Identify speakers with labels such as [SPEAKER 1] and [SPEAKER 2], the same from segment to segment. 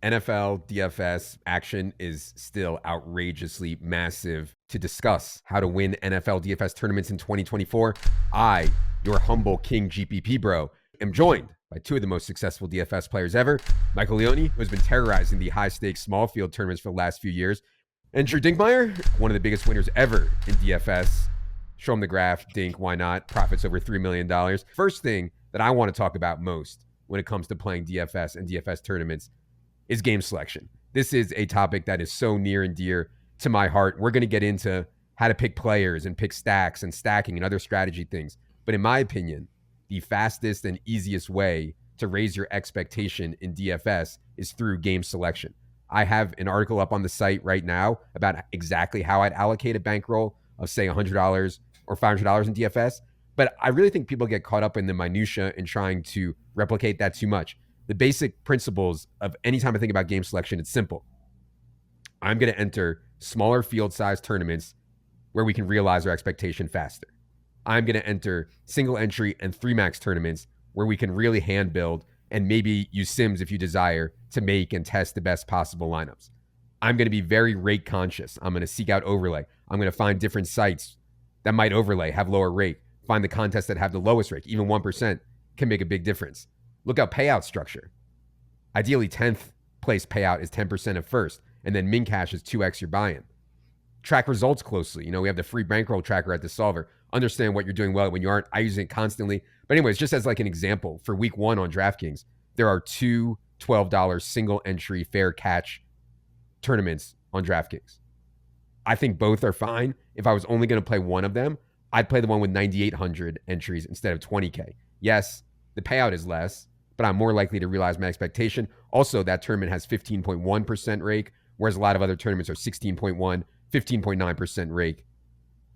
[SPEAKER 1] NFL DFS action is still outrageously massive. To discuss how to win NFL DFS tournaments in 2024, I, your humble King GPP bro, am joined by two of the most successful DFS players ever, Mike Leone, who has been terrorizing the high-stakes small field tournaments for the last few years, and Drew Dinkmeyer, one of the biggest winners ever in DFS. Show him the graph, Dink, why not? Profits over $3 million. First thing that I want to talk about most when it comes to playing DFS and DFS tournaments is game selection. This is a topic that is so near and dear to my heart. We're going to get into how to pick players and pick stacks and stacking and other strategy things. But in my opinion, the fastest and easiest way to raise your expectation in DFS is through game selection. I have an article up on the site right now about exactly how I'd allocate a bankroll of, say, $100 or $500 in DFS. But I really think people get caught up in the minutia and trying to replicate that too much. The basic principles of any time I think about game selection, it's simple. I'm going to enter smaller field size tournaments where we can realize our expectation faster. I'm going to enter single entry and 3-max tournaments where we can really hand build and maybe use sims if you desire to make and test the best possible lineups. I'm going to be very rate conscious. I'm going to seek out overlay. I'm going to find different sites that might overlay, have lower rate, find the contests that have the lowest rate. Even 1% can make a big difference. Look at payout structure. Ideally, 10th place payout is 10% of first, and then min cash is 2x your buy-in. Track results closely. We have the free bankroll tracker at the solver. Understand what you're doing well when you aren't. I use it constantly. But anyways, just as like an example, for week 1 on DraftKings, there are two $12 single entry fair catch tournaments on DraftKings. I think both are fine. If I was only going to play one of them, I'd play the one with 9,800 entries instead of 20K. Yes, the payout is less, but I'm more likely to realize my expectation. Also, that tournament has 15.1% rake, whereas a lot of other tournaments are 16.1, 15.9% rake,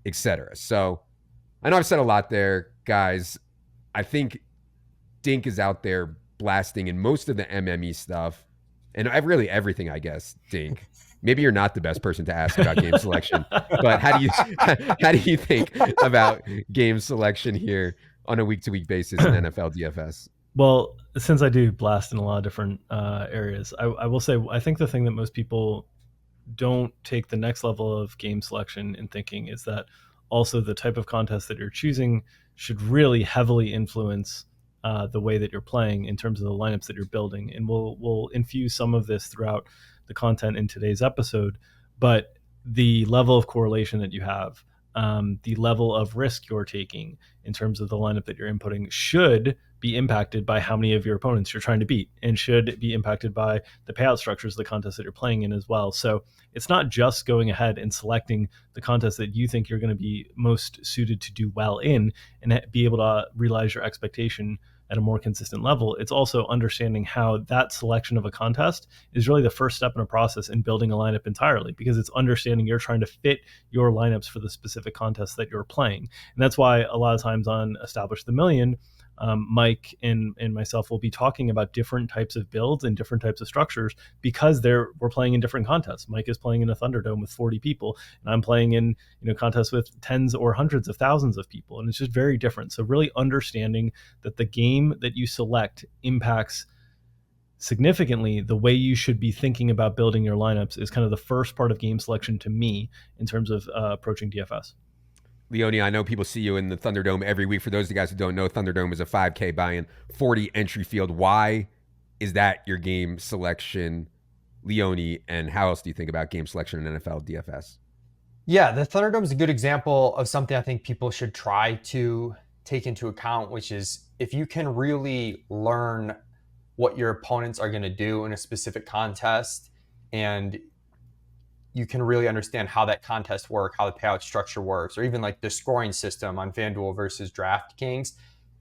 [SPEAKER 1] etc. So I know I've said a lot there, guys. I think Dink is out there blasting in most of the MME stuff, and really everything, I guess, Dink. Maybe you're not the best person to ask about game selection, but how do you think about game selection here on a week-to-week basis in NFL DFS?
[SPEAKER 2] Well, since I do blast in a lot of different areas, I will say I think the thing that most people don't take the next level of game selection in thinking is that also the type of contest that you're choosing should really heavily influence the way that you're playing in terms of the lineups that you're building. And we'll infuse some of this throughout the content in today's episode, but the level of correlation that you have, the level of risk you're taking in terms of the lineup that you're inputting should be impacted by how many of your opponents you're trying to beat, and should be impacted by the payout structures of the contest that you're playing in as well. So it's not just going ahead and selecting the contest that you think you're going to be most suited to do well in and be able to realize your expectation at a more consistent level. It's also understanding how that selection of a contest is really the first step in a process in building a lineup entirely, because it's understanding you're trying to fit your lineups for the specific contest that you're playing. And that's why a lot of times on Establish the Million, Mike and myself will be talking about different types of builds and different types of structures, because we're playing in different contests. Mike is playing in a Thunderdome with 40 people, and I'm playing in contests with tens or hundreds of thousands of people, and it's just very different. So really understanding that the game that you select impacts significantly the way you should be thinking about building your lineups is kind of the first part of game selection to me in terms of approaching DFS.
[SPEAKER 1] Leone, I know people see you in the Thunderdome every week. For those of you guys who don't know, Thunderdome is a 5K buy-in, 40 entry field. Why is that your game selection, Leone? And how else do you think about game selection in NFL DFS?
[SPEAKER 3] Yeah, the Thunderdome is a good example of something I think people should try to take into account, which is if you can really learn what your opponents are going to do in a specific contest, and you can really understand how that contest works, how the payout structure works, or even like the scoring system on FanDuel versus DraftKings,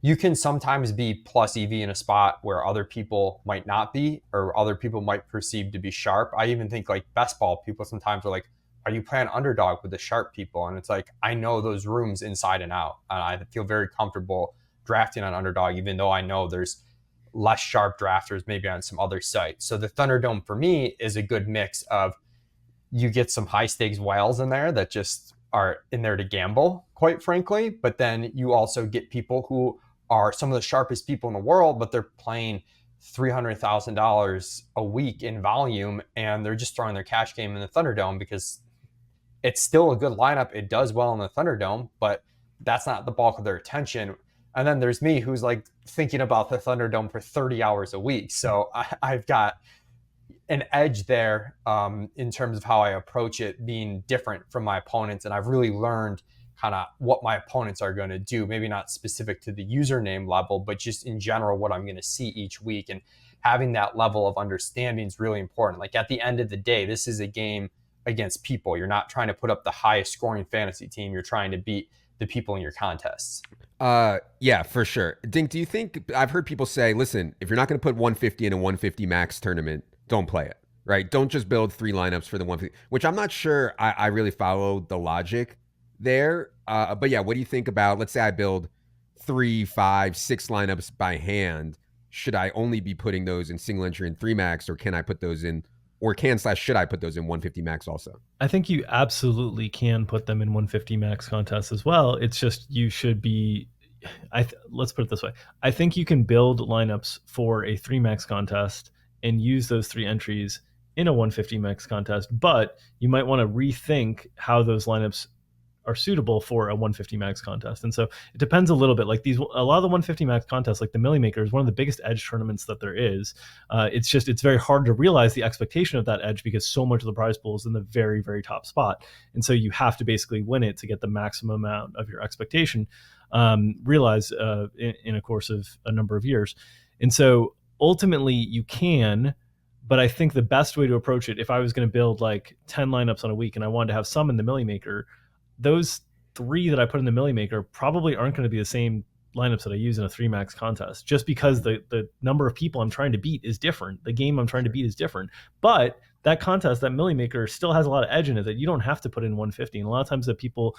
[SPEAKER 3] you can sometimes be plus EV in a spot where other people might not be, or other people might perceive to be sharp. I even think like best ball people sometimes are like, are you playing underdog with the sharp people? And it's like, I know those rooms inside and out. And I feel very comfortable drafting on underdog, even though I know there's less sharp drafters maybe on some other sites. So the Thunderdome for me is a good mix of, you get some high stakes whales in there that just are in there to gamble, quite frankly. But then you also get people who are some of the sharpest people in the world, but they're playing $300,000 a week in volume, and they're just throwing their cash game in the Thunderdome because it's still a good lineup. It does well in the Thunderdome, but that's not the bulk of their attention. And then there's me, who's like thinking about the Thunderdome for 30 hours a week. So I've got an edge there in terms of how I approach it being different from my opponents. And I've really learned kind of what my opponents are going to do, maybe not specific to the username level, but just in general, what I'm going to see each week. And having that level of understanding is really important. Like at the end of the day, this is a game against people. You're not trying to put up the highest scoring fantasy team. You're trying to beat the people in your contests.
[SPEAKER 1] Yeah, for sure. Dink, do you think, I've heard people say, listen, if you're not going to put 150 in a 150 max tournament, don't play it, right? Don't just build 3 lineups for the 150, which I'm not sure I really follow the logic there. But yeah, what do you think about, let's say I build 3, 5, 6 lineups by hand. Should I only be putting those in single entry and 3 max, or can I put those in, or should I put those in 150 max also?
[SPEAKER 2] I think you absolutely can put them in 150 max contests as well. It's just you should be, let's put it this way. I think you can build lineups for a 3 max contest and use those 3 entries in a 150 max contest, but you might want to rethink how those lineups are suitable for a 150 max contest. And so it depends a little bit. Like a lot of the 150 max contests, like the Millie Maker, is one of the biggest edge tournaments that there is. It's very hard to realize the expectation of that edge because so much of the prize pool is in the very, very top spot. And so you have to basically win it to get the maximum amount of your expectation realized in a course of a number of years. And so ultimately you can, but I think the best way to approach it, if I was going to build like 10 lineups on a week and I wanted to have some in the Millie Maker, those 3 that I put in the Millie Maker probably aren't going to be the same lineups that I use in a 3 max contest, just because the number of people I'm trying to beat is different. The game I'm trying to beat is different. But that contest, that Millie Maker, still has a lot of edge in it that you don't have to put in 150. And a lot of times that people,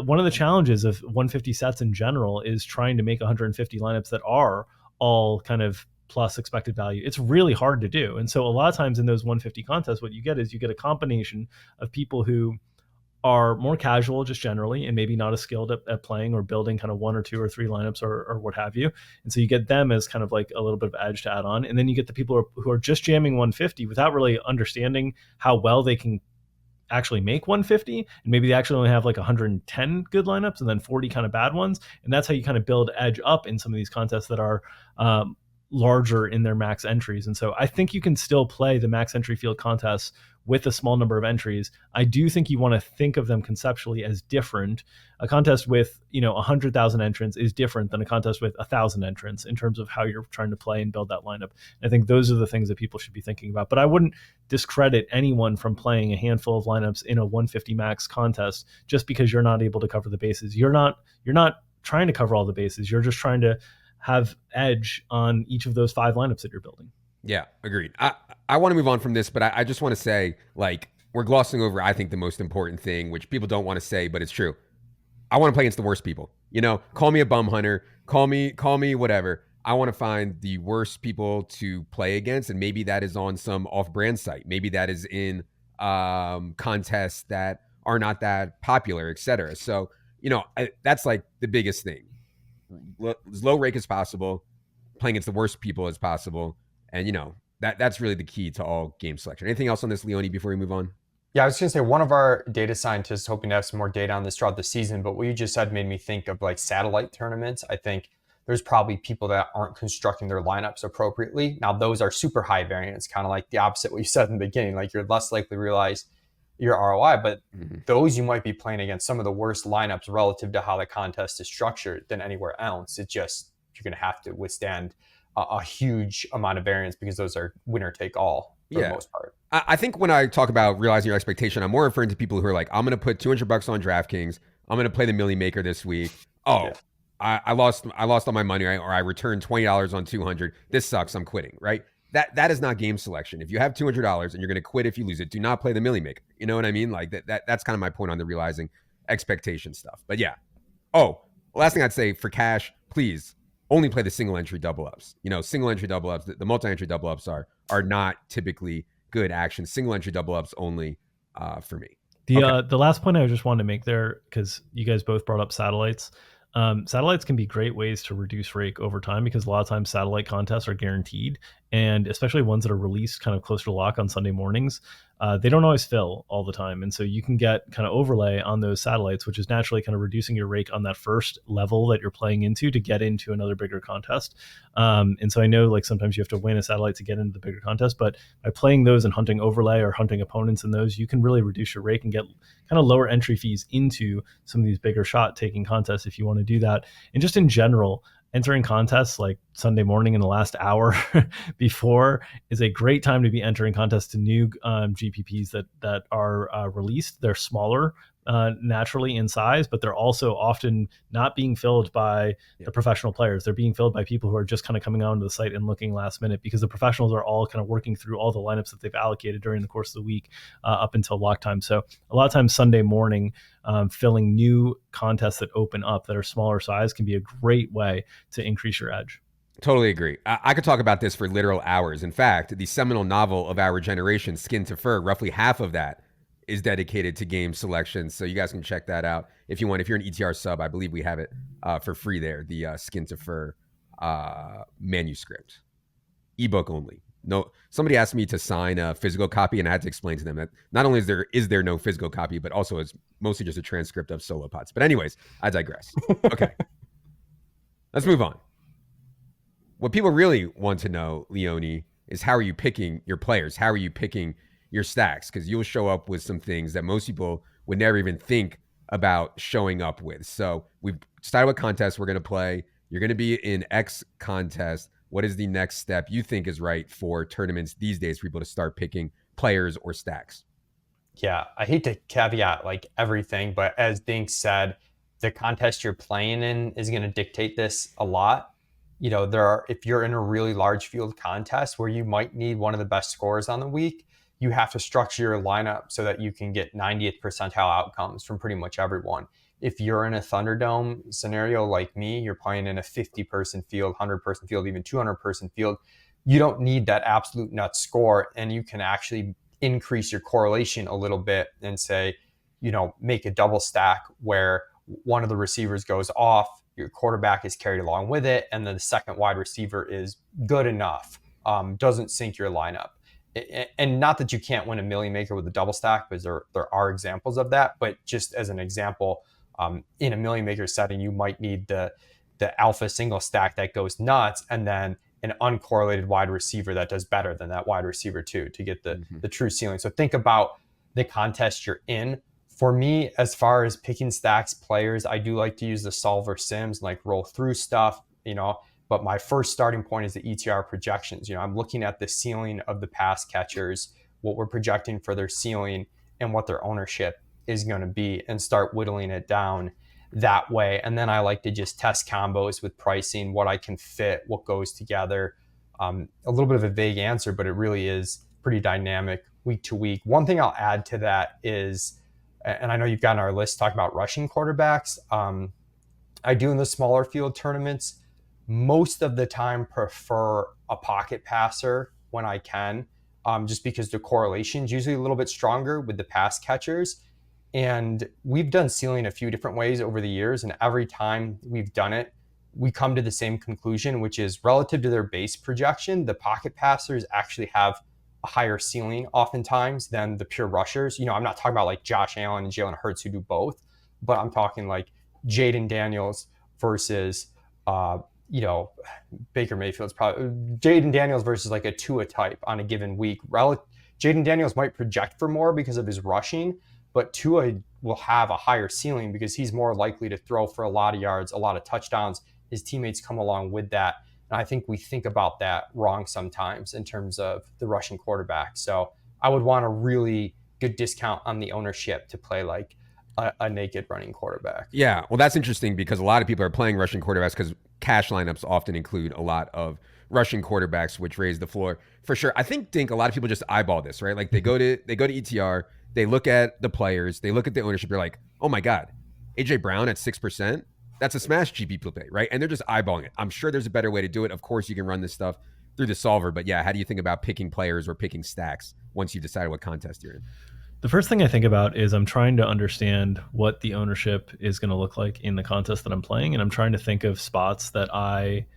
[SPEAKER 2] one of the challenges of 150 sets in general is trying to make 150 lineups that are all kind of plus expected value. It's really hard to do. And so a lot of times in those 150 contests, what you get is you get a combination of people who are more casual just generally and maybe not as skilled at playing or building kind of 1 or 2 or 3 lineups or what have you. And so you get them as kind of like a little bit of edge to add on. And then you get the people who are just jamming 150 without really understanding how well they can actually make 150. And maybe they actually only have like 110 good lineups and then 40 kind of bad ones. And that's how you kind of build edge up in some of these contests that are larger in their max entries. And so I think you can still play the max entry field contests with a small number of entries. I do think you want to think of them conceptually as different. A contest with, 100,000 entrants is different than a contest with 1,000 entrants in terms of how you're trying to play and build that lineup. I think those are the things that people should be thinking about. But I wouldn't discredit anyone from playing a handful of lineups in a 150 max contest just because you're not able to cover the bases. You're not trying to cover all the bases. You're just trying to have edge on each of those 5 lineups that you're building.
[SPEAKER 1] Yeah, agreed. I want to move on from this, but I just want to say, like, we're glossing over, I think, the most important thing, which people don't want to say, but it's true. I want to play against the worst people. Call me a bum hunter, call me whatever. I want to find the worst people to play against, and maybe that is on some off-brand site. Maybe that is in contests that are not that popular, etc. So, that's like the biggest thing. As low rake as possible, playing against the worst people as possible. And, that's really the key to all game selection. Anything else on this, Leone, before we move on?
[SPEAKER 3] Yeah, I was going to say, one of our data scientists hoping to have some more data on this throughout the season, but what you just said made me think of like satellite tournaments. I think there's probably people that aren't constructing their lineups appropriately. Now, those are super high variance, kind of like the opposite of what you said in the beginning. Like, you're less likely to realize your ROI, but those you might be playing against some of the worst lineups relative to how the contest is structured than anywhere else. It's just, you're going to have to withstand a huge amount of variance because those are winner take all for the most part.
[SPEAKER 1] I think when I talk about realizing your expectation, I'm more referring to people who are like, I'm going to put $200 on DraftKings. I'm going to play the Millie Maker this week. I lost all my money, right? Or I returned $20 on 200. This sucks. I'm quitting, right? That is not game selection. If you have $200 and you're going to quit if you lose it, do not play the Millie Maker. You know what I mean? Like that's kind of my point on the realizing expectation stuff. But yeah. Last thing I'd say for cash, please only play the single entry double ups. Single entry double ups, the multi-entry double ups are not typically good action. Single entry double ups only for me.
[SPEAKER 2] The last point I just wanted to make there, because you guys both brought up satellites. Satellites can be great ways to reduce rake over time because a lot of times satellite contests are guaranteed, and especially ones that are released kind of closer to lock on Sunday mornings, they don't always fill all the time. And so you can get kind of overlay on those satellites, which is naturally kind of reducing your rake on that first level that you're playing into to get into another bigger contest. And so I know like sometimes you have to win a satellite to get into the bigger contest, but by playing those and hunting overlay or hunting opponents in those, you can really reduce your rake and get kind of lower entry fees into some of these bigger shot taking contests if you want to do that. And just in general, entering contests like Sunday morning in the last hour before is a great time to be entering contests to new GPPs that are released. They're smaller naturally in size, but they're also often not being filled by the professional players. They're being filled by people who are just kind of coming onto the site and looking last minute, because the professionals are all kind of working through all the lineups that they've allocated during the course of the week up until lock time. So a lot of times Sunday morning, filling new contests that open up that are smaller size can be a great way to increase your edge.
[SPEAKER 1] Totally agree. I could talk about this for literal hours. In fact, the seminal novel of our generation, Skin to Fur, roughly half of that is dedicated to game selection. So you guys can check that out if you want. If you're an ETR sub, I believe we have it for free there, the Skin to Fur manuscript. Ebook only. No, somebody asked me to sign a physical copy, and I had to explain to them that not only is there no physical copy, but also it's mostly just a transcript of solo pods. But anyways, I digress. Okay. Let's move on. What people really want to know, Leone, is how are you picking your players? How are you picking your stacks? Because you'll show up with some things that most people would never even think about showing up with. So we've started with contests we're going to play. You're going to be in X contest. What is the next step you think is right for tournaments these days for people to start picking players or stacks?
[SPEAKER 3] Yeah, I hate to caveat like everything, but as Dink said, the contest you're playing in is going to dictate this a lot. You know, if you're in a really large field contest where you might need one of the best scorers on the week, you have to structure your lineup so that you can get 90th percentile outcomes from pretty much everyone. If you're in a Thunderdome scenario like me, you're playing in a 50-person field, 100-person field, even 200-person field, you don't need that absolute nut score, and you can actually increase your correlation a little bit and say, you know, make a double stack where one of the receivers goes off, your quarterback is carried along with it, and then the second wide receiver is good enough, doesn't sink your lineup. And not that you can't win a million maker with a double stack, because there are examples of that, but just as an example, in a million maker setting, you might need the alpha single stack that goes nuts, and then an uncorrelated wide receiver that does better than that wide receiver too, to get the true ceiling. So think about the contest you're in. For me, as far as picking stacks players, I do like to use the solver sims, like roll through stuff, you know, but my first starting point is the ETR projections. You know, I'm looking at the ceiling of the pass catchers, what we're projecting for their ceiling and what their ownership is going to be, and start whittling it down that way. And then I like to just test combos with pricing, what I can fit, what goes together. A little bit of a vague answer, but it really is pretty dynamic week to week. One thing I'll add to that is, and I know you've got on our list talking about rushing quarterbacks. I do in the smaller field tournaments, most of the time prefer a pocket passer when I can, just because the correlation is usually a little bit stronger with the pass catchers. And we've done ceiling a few different ways over the years, and every time we've done it, we come to the same conclusion, which is relative to their base projection, the pocket passers actually have a higher ceiling oftentimes than the pure rushers. You know, I'm not talking about like Josh Allen and Jalen Hurts who do both, but I'm talking like Jaden Daniels versus, you know, Baker Mayfield's probably Jaden Daniels versus like a Tua type on a given week. Jaden Daniels might project for more because of his rushing, but Tua will have a higher ceiling because he's more likely to throw for a lot of yards, a lot of touchdowns. His teammates come along with that. And I think we think about that wrong sometimes in terms of the rushing quarterback. So I would want a really good discount on the ownership to play like a naked running quarterback.
[SPEAKER 1] Yeah, well, that's interesting because a lot of people are playing rushing quarterbacks because cash lineups often include a lot of rushing quarterbacks, which raise the floor for sure. I think, Dink, a lot of people just eyeball this, right? Like they go to ETR, they look at the players, they look at the ownership, they're like, oh my God, AJ Brown at 6%. That's a smash GP play, right? And they're just eyeballing it. I'm sure there's a better way to do it. Of course, you can run this stuff through the solver, but yeah, how do you think about picking players or picking stacks once you decided what contest you're in?
[SPEAKER 2] The first thing I think about is I'm trying to understand what the ownership is going to look like in the contest that I'm playing. And I'm trying to think of spots that I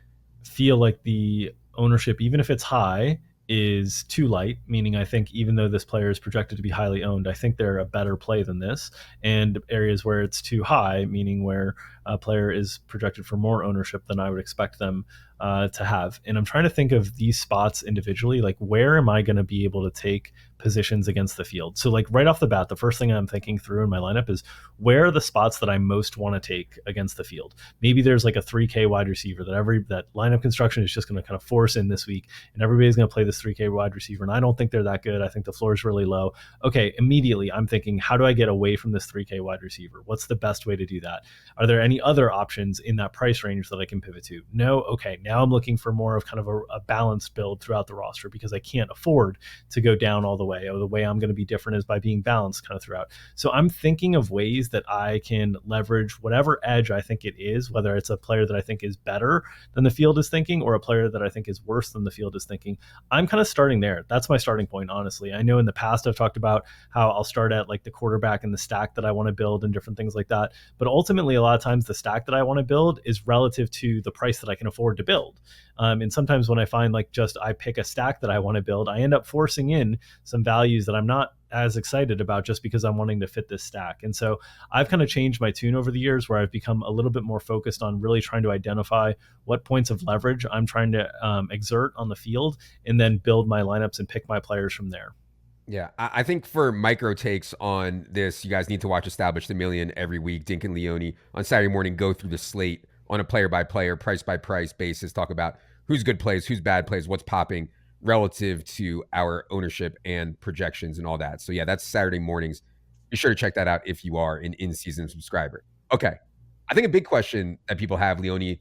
[SPEAKER 2] feel like the ownership, even if it's high, is too light, meaning I think even though this player is projected to be highly owned, I think they're a better play than this. And areas where it's too high, meaning where a player is projected for more ownership than I would expect them to have. And I'm trying to think of these spots individually, like where am I going to be able to take positions against the field? So like right off the bat, the first thing I'm thinking through in my lineup is where are the spots that I most want to take against the field? Maybe there's like a 3K wide receiver that lineup construction is just going to kind of force in this week, and everybody's going to play this 3K wide receiver. And I don't think they're that good. I think the floor is really low. Okay, immediately I'm thinking, how do I get away from this 3K wide receiver? What's the best way to do that? Are there any other options in that price range that I can pivot to? No. Okay, now I'm looking for more of kind of a balanced build throughout the roster because I can't afford to go down all the way. The way I'm going to be different is by being balanced kind of throughout. So I'm thinking of ways that I can leverage whatever edge I think it is, whether it's a player that I think is better than the field is thinking or a player that I think is worse than the field is thinking. I'm kind of starting there. That's my starting point, honestly. I know in the past I've talked about how I'll start at like the quarterback and the stack that I want to build and different things like that. But ultimately, a lot of times the stack that I want to build is relative to the price that I can afford to build. And sometimes when I find like just I pick a stack that I want to build, I end up forcing in some values that I'm not as excited about just because I'm wanting to fit this stack. And so I've kind of changed my tune over the years where I've become a little bit more focused on really trying to identify what points of leverage I'm trying to exert on the field and then build my lineups and pick my players from there.
[SPEAKER 1] Yeah, I think for micro takes on this, you guys need to watch Establish the Million every week. Dink and Leone on Saturday morning go through the slate on a player-by-player, price-by-price basis, talk about who's good plays, who's bad plays, what's popping relative to our ownership and projections and all that. So yeah, that's Saturday mornings. Be sure to check that out if you are an in-season subscriber. Okay, I think a big question that people have, Leone, it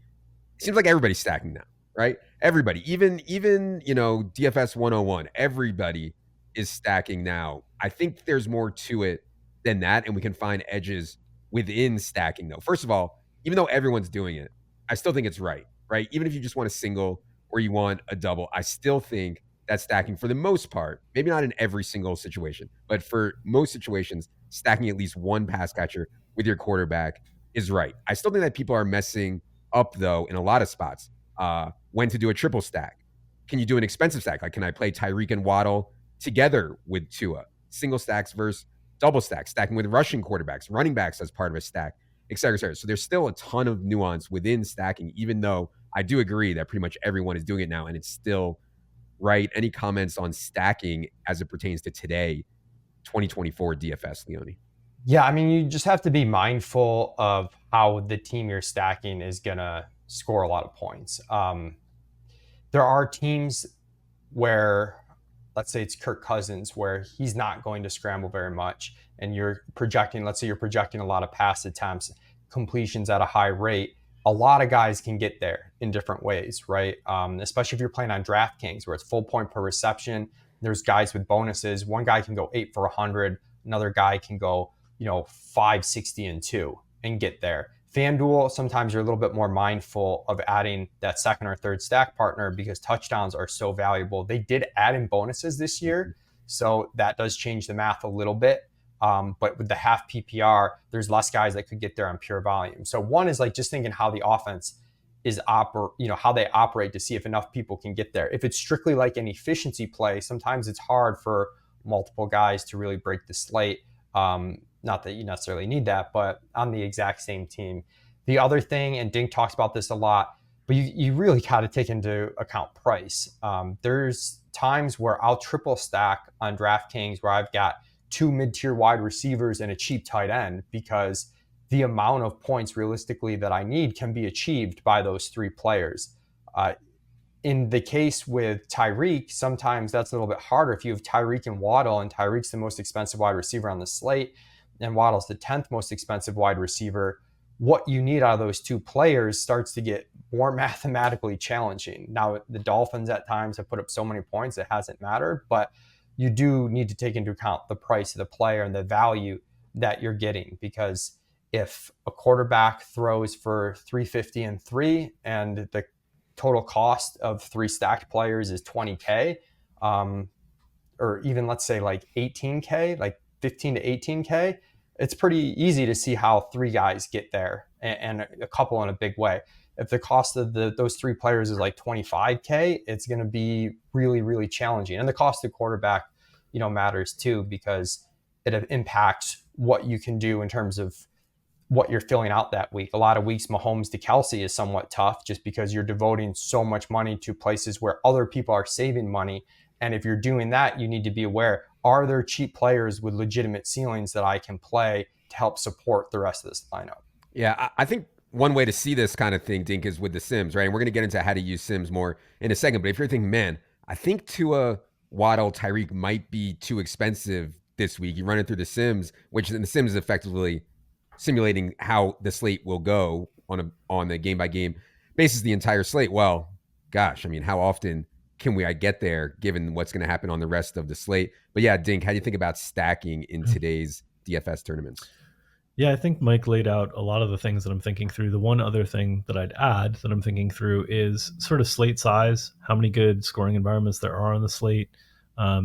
[SPEAKER 1] seems like everybody's stacking now, right? Everybody, even DFS 101, everybody is stacking now. I think there's more to it than that, and we can find edges within stacking, though. First of all, even though everyone's doing it, I still think it's right? Even if you just want a single or you want a double, I still think that stacking, for the most part, maybe not in every single situation, but for most situations, stacking at least one pass catcher with your quarterback is right. I still think that people are messing up, though, in a lot of spots. When to do a triple stack. Can you do an expensive stack? Like, can I play Tyreek and Waddle together with Tua? Single stacks versus double stacks, stacking with rushing quarterbacks, running backs as part of a stack, et cetera, et cetera. So there's still a ton of nuance within stacking, even though I do agree that pretty much everyone is doing it now, and it's still right. Any comments on stacking as it pertains to today, 2024 DFS, Leone?
[SPEAKER 3] Yeah, I mean, you just have to be mindful of how the team you're stacking is going to score a lot of points. There are teams where, let's say it's Kirk Cousins, where he's not going to scramble very much, and let's say you're projecting a lot of pass attempts, completions at a high rate. A lot of guys can get there in different ways, right? Especially if you're playing on DraftKings, where it's full point per reception. There's guys with bonuses. One guy can go 8 for 100. Another guy can go, 560 and 2 and get there. FanDuel, sometimes you're a little bit more mindful of adding that second or third stack partner because touchdowns are so valuable. They did add in bonuses this year, so that does change the math a little bit. But with the half PPR, there's less guys that could get there on pure volume. So one is like just thinking how the offense is how they operate to see if enough people can get there. If it's strictly like an efficiency play, sometimes it's hard for multiple guys to really break the slate. Not that you necessarily need that, but on the exact same team. The other thing, and Dink talks about this a lot, but you really got to take into account price. There's times where I'll triple stack on DraftKings where I've got 2 mid-tier wide receivers and a cheap tight end because the amount of points realistically that I need can be achieved by those 3 players. In the case with Tyreek, sometimes that's a little bit harder. If you have Tyreek and Waddle, and Tyreek's the most expensive wide receiver on the slate, and Waddle's the 10th most expensive wide receiver, what you need out of those 2 players starts to get more mathematically challenging. Now, the Dolphins at times have put up so many points, it hasn't mattered, but you do need to take into account the price of the player and the value that you're getting. Because if a quarterback throws for 350 and 3 and the total cost of 3 stacked players is 20K, or even let's say like 18K, like 15 to 18K, it's pretty easy to see how 3 guys get there and a couple in a big way. If the cost of those 3 players is like 25K, it's going to be really, really challenging. And the cost of quarterback, matters too, because it impacts what you can do in terms of what you're filling out that week. A lot of weeks, Mahomes to Kelsey is somewhat tough just because you're devoting so much money to places where other people are saving money. And if you're doing that, you need to be aware, are there cheap players with legitimate ceilings that I can play to help support the rest of this lineup?
[SPEAKER 1] Yeah, I think one way to see this kind of thing, Dink, is with the Sims, right? And we're going to get into how to use Sims more in a second. But if you're thinking, man, I think Tua, Waddle, Tyreek might be too expensive this week. You run it through the Sims, which in the Sims is effectively simulating how the slate will go on the game by game basis, the entire slate. Well, gosh, I mean, how often can I get there given what's going to happen on the rest of the slate? But yeah, Dink, how do you think about stacking in today's DFS tournaments?
[SPEAKER 2] Yeah, I think Mike laid out a lot of the things that I'm thinking through. The one other thing that I'd add that I'm thinking through is sort of slate size, how many good scoring environments there are on the slate.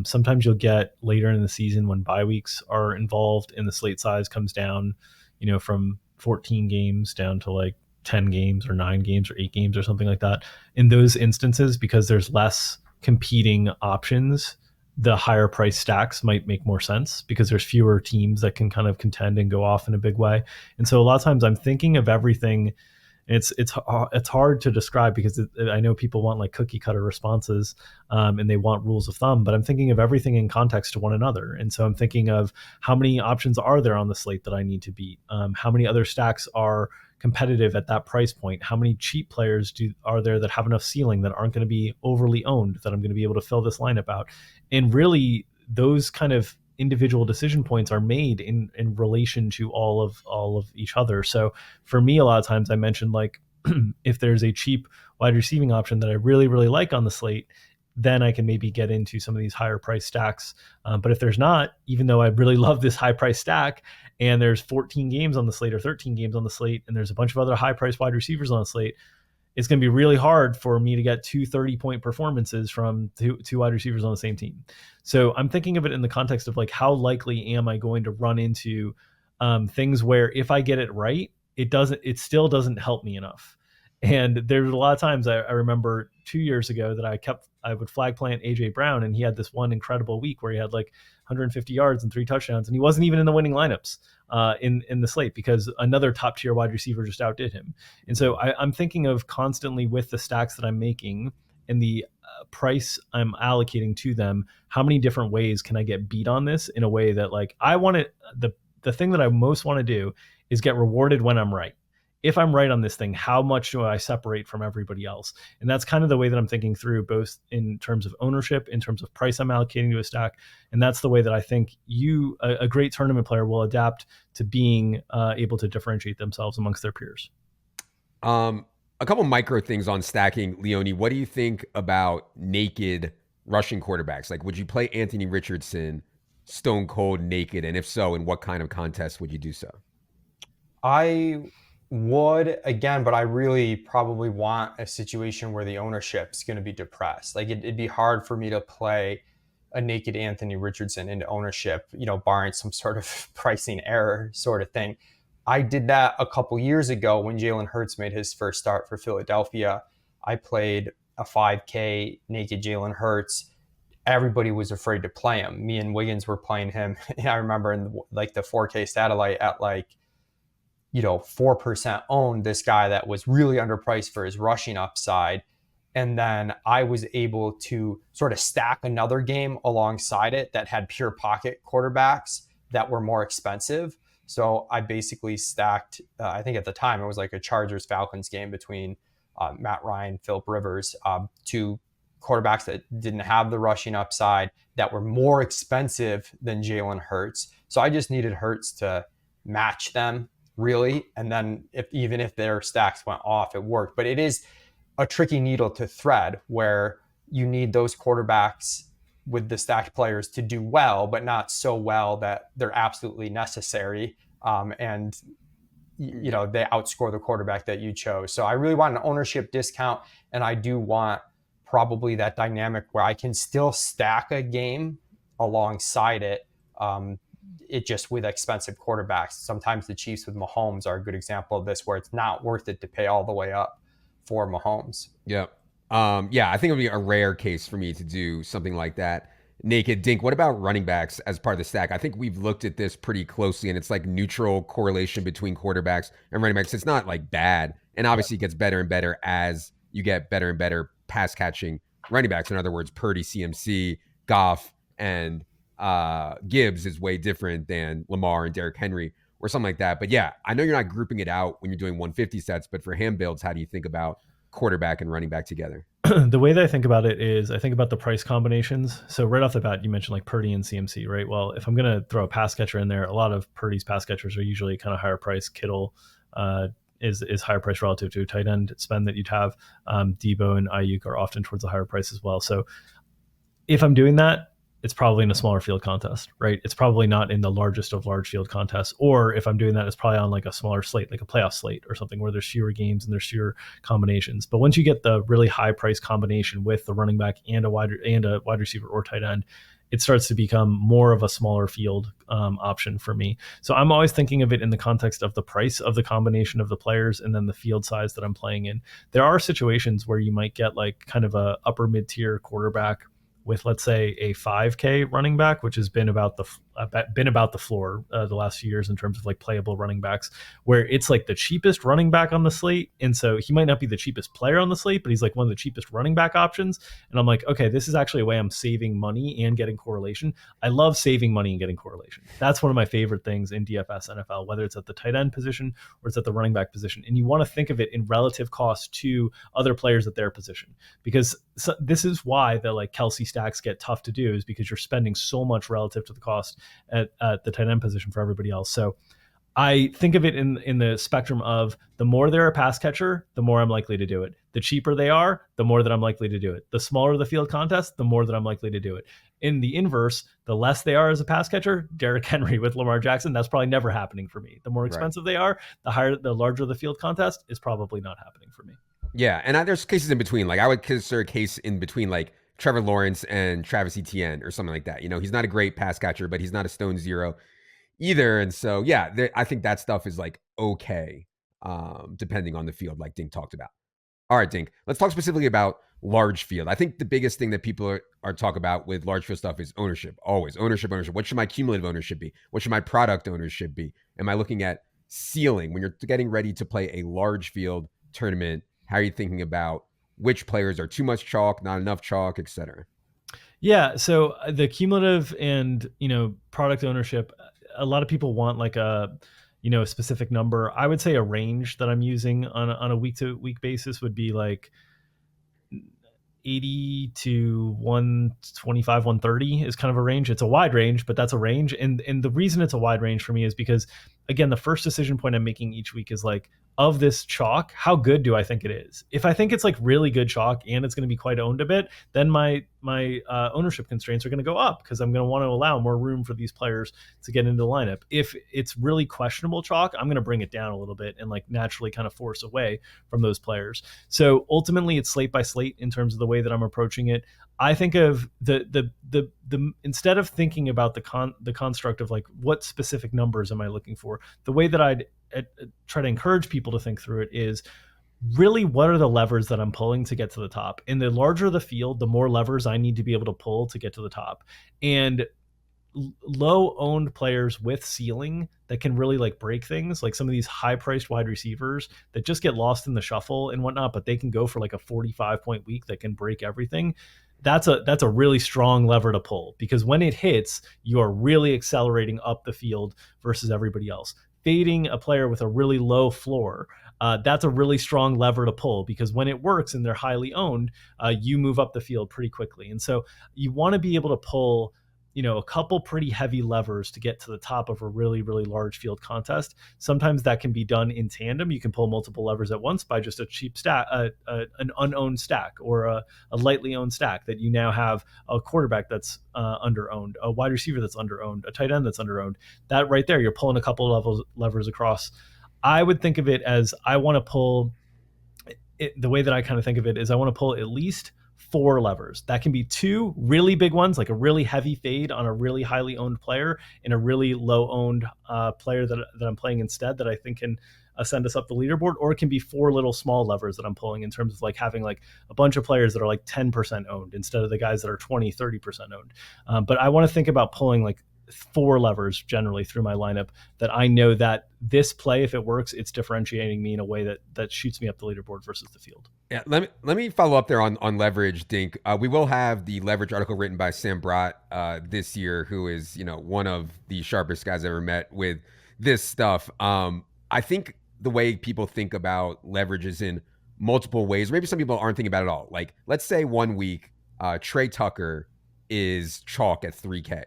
[SPEAKER 2] Sometimes you'll get later in the season when bye weeks are involved and the slate size comes down, from 14 games down to like 10 games or 9 games or 8 games or something like that. In those instances, because there's less competing options, the higher price stacks might make more sense because there's fewer teams that can kind of contend and go off in a big way. And so a lot of times I'm thinking of everything. It's hard to describe because I know people want like cookie cutter responses and they want rules of thumb, but I'm thinking of everything in context to one another. And so I'm thinking of how many options are there on the slate that I need to beat? How many other stacks are competitive at that price point? How many cheap players are there that have enough ceiling that aren't going to be overly owned that I'm going to be able to fill this lineup out? And really those kind of individual decision points are made in relation to all of each other. So for me, a lot of times I mentioned like if there's a cheap wide receiving option that I really, really like on the slate, then I can maybe get into some of these higher price stacks. But if there's not, even though I really love this high price stack and there's 14 games on the slate or 13 games on the slate, and there's a bunch of other high price wide receivers on the slate, it's going to be really hard for me to get 2 30-point performances from two wide receivers on the same team. So I'm thinking of it in the context of like, how likely am I going to run into things where if I get it right, it still doesn't help me enough. And there's a lot of times I remember 2 years ago that I would flag plant AJ Brown, and he had this one incredible week where he had like 150 yards and 3 touchdowns, and he wasn't even in the winning lineups in the slate because another top tier wide receiver just outdid him. And so I'm thinking of constantly with the stacks that I'm making and the price I'm allocating to them, how many different ways can I get beat on this in a way that like I want it. The thing that I most want to do is get rewarded when I'm right. If I'm right on this thing, how much do I separate from everybody else? And that's kind of the way that I'm thinking through, both in terms of ownership, in terms of price I'm allocating to a stack. And that's the way that I think a great tournament player will adapt to being able to differentiate themselves amongst their peers.
[SPEAKER 1] A couple micro things on stacking, Leone. What do you think about naked rushing quarterbacks? Like, would you play Anthony Richardson stone cold naked? And if so, in what kind of contest would you do so?
[SPEAKER 3] I would, again, but I really probably want a situation where the ownership's going to be depressed. Like it'd be hard for me to play a naked Anthony Richardson into ownership, barring some sort of pricing error sort of thing. I did that a couple years ago when Jalen Hurts made his first start for Philadelphia. I played a 5K naked Jalen Hurts. Everybody was afraid to play him. Me and Wiggins were playing him. I remember in the 4K satellite at 4% owned this guy that was really underpriced for his rushing upside. And then I was able to sort of stack another game alongside it that had pure pocket quarterbacks that were more expensive. So I basically stacked, I think at the time it was like a Chargers-Falcons game between Matt Ryan, Phillip Rivers, 2 quarterbacks that didn't have the rushing upside that were more expensive than Jalen Hurts. So I just needed Hurts to match them really. And then even if their stacks went off, it worked. But it is a tricky needle to thread where you need those quarterbacks with the stacked players to do well, but not so well that they're absolutely necessary. And they outscore the quarterback that you chose. So I really want an ownership discount. And I do want probably that dynamic where I can still stack a game alongside it. it just with expensive quarterbacks. Sometimes the Chiefs with Mahomes are a good example of this, where it's not worth it to pay all the way up for Mahomes.
[SPEAKER 1] Yep. Yeah, I think it would be a rare case for me to do something like that. Naked Dink, what about running backs as part of the stack? I think we've looked at this pretty closely, and it's like neutral correlation between quarterbacks and running backs. It's not like bad, and obviously it gets better and better as you get better and better pass catching running backs. In other words, Purdy, CMC, Goff, and Gibbs is way different than Lamar and Derrick Henry or something like that. But yeah, I know you're not grouping it out when you're doing 150 sets, but for hand builds, how do you think about quarterback and running back together?
[SPEAKER 2] The way that I think about it is I think about the price combinations. So right off the bat, you mentioned like Purdy and CMC, right? Well, if I'm going to throw a pass catcher in there, a lot of Purdy's pass catchers are usually kind of higher price. Kittle is higher price relative to a tight end spend that you'd have. Debo and Ayuk are often towards a higher price as well. So if I'm doing that, it's probably in a smaller field contest, right? It's probably not in the largest of large field contests. Or if I'm doing that, it's probably on like a smaller slate, like a playoff slate or something where there's fewer games and there's fewer combinations. But once you get the really high price combination with the running back and a wide receiver or tight end, it starts to become more of a smaller field option for me. So I'm always thinking of it in the context of the price of the combination of the players and then the field size that I'm playing in. There are situations where you might get like kind of a upper mid-tier quarterback with, let's say, a 5K running back, which has been about the floor the last few years in terms of like playable running backs, where it's like the cheapest running back on the slate. And so he might not be the cheapest player on the slate, but he's like one of the cheapest running back options. And I'm like, okay, this is actually a way I'm saving money and getting correlation. I love saving money and getting correlation. That's one of my favorite things in DFS NFL, whether it's at the tight end position or it's at the running back position. And you want to think of it in relative cost to other players at their position, because this is why the like Kelsey stacks get tough to do, is because you're spending so much relative to the cost at the tight end position for everybody else. So I think of it in the spectrum of the more they're a pass catcher, the more I'm likely to do it. The cheaper they are, the more that I'm likely to do it. The smaller the field contest, the more that I'm likely to do it. In the inverse, the less they are as a pass catcher, Derrick Henry with Lamar Jackson, that's probably never happening for me. The more expensive they are, the larger the field contest is probably not happening for me.
[SPEAKER 1] Yeah, and there's cases in between. Like I would consider a case in between, like Trevor Lawrence and Travis Etienne or something like that. You know, he's not a great pass catcher, but he's not a stone zero either. And so, yeah, I think that stuff is like okay, depending on the field, like Dink talked about. All right, Dink, let's talk specifically about large field. I think the biggest thing that people are talk about with large field stuff is ownership. Always ownership. What should my cumulative ownership be? What should my product ownership be? Am I looking at ceiling when you're getting ready to play a large field tournament? How are you thinking about which players are too much chalk, not enough chalk, et cetera?
[SPEAKER 2] Yeah, so the cumulative and, product ownership, a lot of people want like a specific number. I would say a range that I'm using on a week-to-week basis would be like 80 to 125, 130 is kind of a range. It's a wide range, but that's a range. And the reason it's a wide range for me is because, again, the first decision point I'm making each week is like, of this chalk, how good do I think it is? If I think it's like really good chalk and it's going to be quite owned a bit, then my ownership constraints are going to go up because I'm going to want to allow more room for these players to get into the lineup. If it's really questionable chalk, I'm going to bring it down a little bit and like naturally kind of force away from those players. So ultimately, it's slate by slate in terms of the way that I'm approaching it. I think of the instead of thinking about the construct of like what specific numbers am I looking for, the way that I'd try to encourage people to think through it is really what are the levers that I'm pulling to get to the top. And the larger the field, the more levers I need to be able to pull to get to the top. And low owned players with ceiling that can really like break things, like some of these high priced wide receivers that just get lost in the shuffle and whatnot, but they can go for like a 45-point week that can break everything. That's a really strong lever to pull, because when it hits, you are really accelerating up the field versus everybody else. Fading a player with a really low floor, that's a really strong lever to pull, because when it works and they're highly owned, you move up the field pretty quickly. And so you want to be able to pull a couple pretty heavy levers to get to the top of a really, really large field contest. Sometimes that can be done in tandem. You can pull multiple levers at once by just a cheap stack, an unowned stack, or a lightly owned stack that you now have a quarterback that's underowned, a wide receiver that's underowned, a tight end that's underowned. That right there, you're pulling a couple of levers across. I would think of it as I want to pull it, the way that I kind of think of it is I want to pull at least 4 levers. That can be 2 really big ones, like a really heavy fade on a really highly owned player and a really low owned player that I'm playing instead that I think can send us up the leaderboard, or it can be 4 little small levers that I'm pulling in terms of like having like a bunch of players that are like 10% owned instead of the guys that are 20-30% owned. But I want to think about pulling like 4 levers generally through my lineup that I know that this play, if it works, it's differentiating me in a way that shoots me up the leaderboard versus the field.
[SPEAKER 1] Yeah, let me follow up there on leverage, Dink. We will have the leverage article written by Sam Brott this year, who is one of the sharpest guys I ever met with this stuff. I think the way people think about leverage is in multiple ways. Maybe some people aren't thinking about it at all. Like, let's say 1 week, Trey Tucker is chalk at 3K.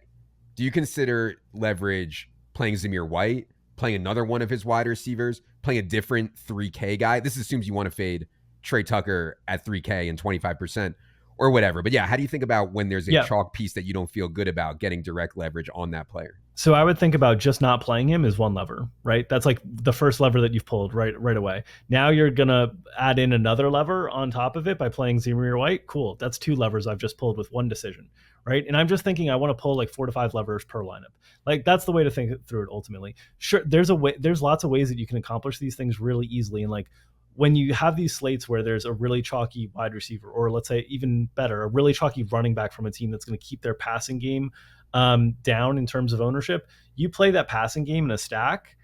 [SPEAKER 1] Do you consider leverage playing Zamir White, playing another one of his wide receivers, playing a different 3K guy? This assumes you want to fade Trey Tucker at 3K and 25% or whatever. But yeah, how do you think about when there's a chalk piece that you don't feel good about getting direct leverage on that player?
[SPEAKER 2] So I would think about just not playing him as one lever, right? That's like the first lever that you've pulled right away. Now you're going to add in another lever on top of it by playing Zamir White. Cool. That's 2 levers I've just pulled with one decision, right? And I'm just thinking I want to pull like 4 to 5 levers per lineup. Like that's the way to think through it ultimately. Sure, there's lots of ways that you can accomplish these things really easily. And like when you have these slates where there's a really chalky wide receiver, or let's say even better, a really chalky running back from a team that's going to keep their passing game down in terms of ownership, you play that passing game in a stack,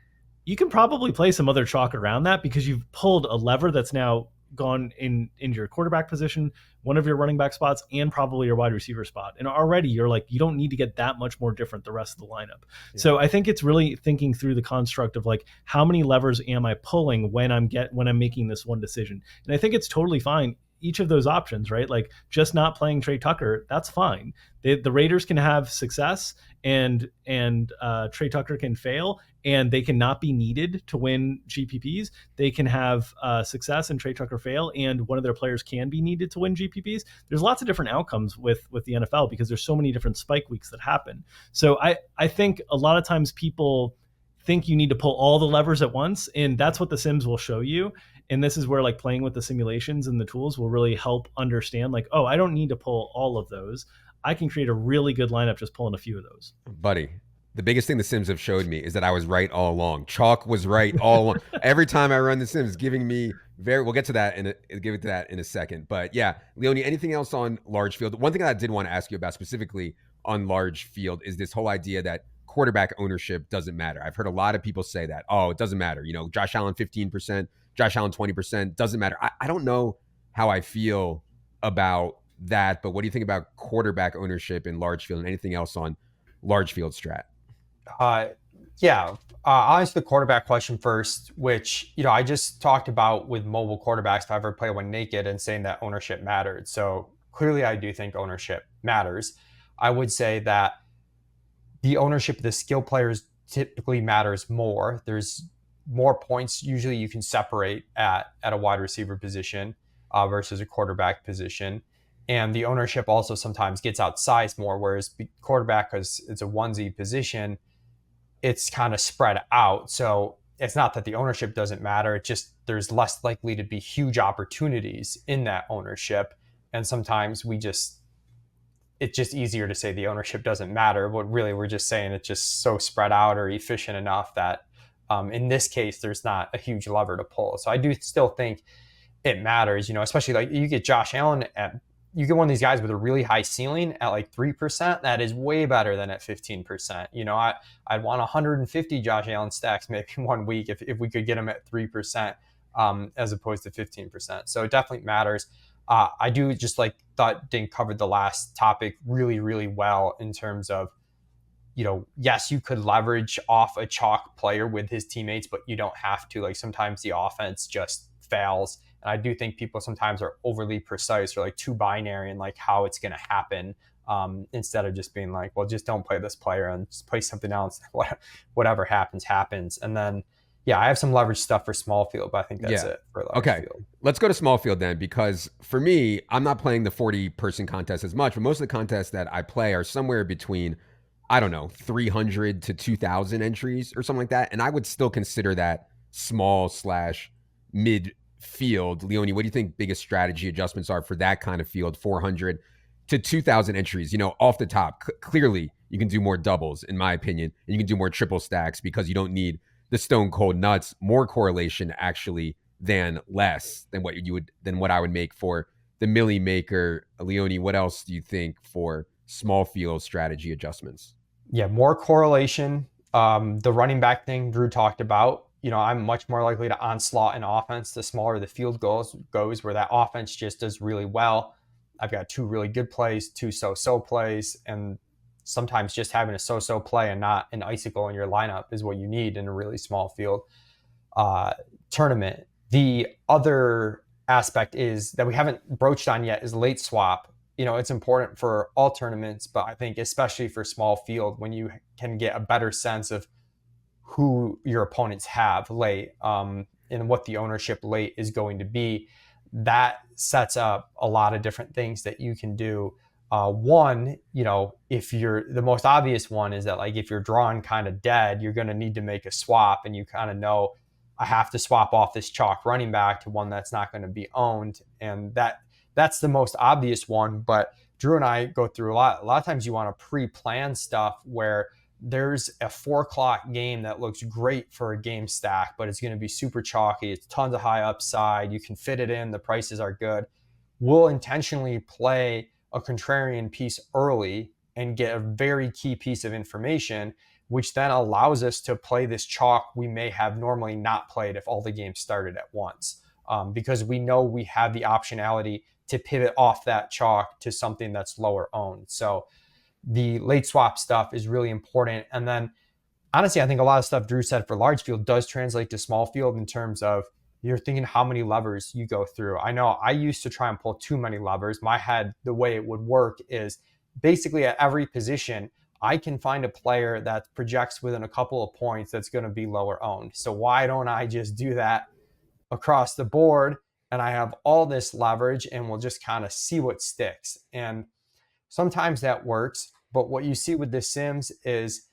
[SPEAKER 2] you can probably play some other chalk around that because you've pulled a lever that's now gone in your quarterback position, one of your running back spots, and probably your wide receiver spot. And already you're like, you don't need to get that much more different the rest of the lineup. Yeah. So I think it's really thinking through the construct of like, how many levers am I pulling when I'm making this one decision? And I think it's totally fine. Each of those options, right? Like just not playing Trey Tucker, that's fine. The Raiders can have success and Trey Tucker can fail, and they cannot be needed to win GPPs. They can have success and Trey Tucker fail, and one of their players can be needed to win GPPs. There's lots of different outcomes with the NFL because there's so many different spike weeks that happen. So I think a lot of times people think you need to pull all the levers at once, and that's what the sims will show you. And this is where like playing with the simulations and the tools will really help understand like, oh, I don't need to pull all of those. I can create a really good lineup just pulling a few of those.
[SPEAKER 1] Buddy, the biggest thing the Sims have showed me is that I was right all along. Chalk was right all along. Every time I run the Sims, giving me we'll get to that in a second. But yeah, Leone, anything else on large field? One thing that I did want to ask you about specifically on large field is this whole idea that quarterback ownership doesn't matter. I've heard a lot of people say that, oh, it doesn't matter. Josh Allen 15%, Josh Allen 20%, doesn't matter. I don't know how I feel about that, but what do you think about quarterback ownership in large field and anything else on large field strat?
[SPEAKER 3] I'll answer the quarterback question first, which, I just talked about with mobile quarterbacks, if I ever play one naked, and saying that ownership mattered. So clearly I do think ownership matters. I would say that the ownership of the skill players typically matters more. There's more points usually you can separate at a wide receiver position versus a quarterback position. And the ownership also sometimes gets outsized more, whereas quarterback, because it's a onesie position, it's kind of spread out. So it's not that the ownership doesn't matter. It's just there's less likely to be huge opportunities in that ownership. And sometimes it's just easier to say the ownership doesn't matter, but really we're just saying it's just so spread out or efficient enough that in this case, there's not a huge lever to pull. So I do still think it matters, especially like you get Josh Allen you get one of these guys with a really high ceiling at like 3%. That is way better than at 15%. I'd want 150 Josh Allen stacks maybe 1 week if we could get him at 3% as opposed to 15%. So it definitely matters. I do just thought Dink covered the last topic really, really well in terms of, yes, you could leverage off a chalk player with his teammates, but you don't have to. Like sometimes the offense just fails. And I do think people sometimes are overly precise or like too binary in like how it's going to happen instead of just being like, well, just don't play this player and just play something else. Whatever happens. And then, yeah, I have some leverage stuff for small field, but I think that's it for large field.
[SPEAKER 1] Let's go to small field then, because for me, I'm not playing the 40-person contest as much, but most of the contests that I play are somewhere between, I don't know, 300 to 2,000 entries or something like that. And I would still consider that small/mid field, Leone, what do you think biggest strategy adjustments are for that kind of field, 400 to 2,000 entries? Off the top, clearly you can do more doubles, in my opinion, and you can do more triple stacks because you don't need the stone cold nuts. More correlation actually than less than what I would make for the Millie Maker. Leone, what else do you think for small field strategy adjustments?
[SPEAKER 3] Yeah, more correlation. The running back thing Drew talked about. I'm much more likely to onslaught an offense the smaller the field goes, where that offense just does really well. I've got 2 really good plays, 2 so-so plays, and sometimes just having a so-so play and not an icicle in your lineup is what you need in a really small field tournament. The other aspect is that we haven't broached on yet is late swap. It's important for all tournaments, but I think especially for small field, when you can get a better sense of who your opponents have late and what the ownership late is going to be, that sets up a lot of different things that you can do. One, if the most obvious one is that, like, if you're drawing kind of dead, you're going to need to make a swap, and you kind of know, I have to swap off this chalk running back to one that's not going to be owned. And that's the most obvious one. But Drew and I go through a lot of times you want to pre-plan stuff where there's a 4 o'clock game that looks great for a game stack, but it's going to be super chalky. It's tons of high upside. You can fit it in. The prices are good. We'll intentionally play a contrarian piece early and get a very key piece of information, which then allows us to play this chalk we may have normally not played if all the games started at once, because we know we have the optionality to pivot off that chalk to something that's lower owned. So the late swap stuff is really important. And then honestly, I think a lot of stuff Drew said for large field does translate to small field in terms of you're thinking how many levers you go through. I know I used to try and pull too many levers. My head, the way it would work is basically at every position, I can find a player that projects within a couple of points that's going to be lower owned. So why don't I just do that across the board? And I have all this leverage and we'll just kind of see what sticks. And sometimes that works. But what you see with the Sims is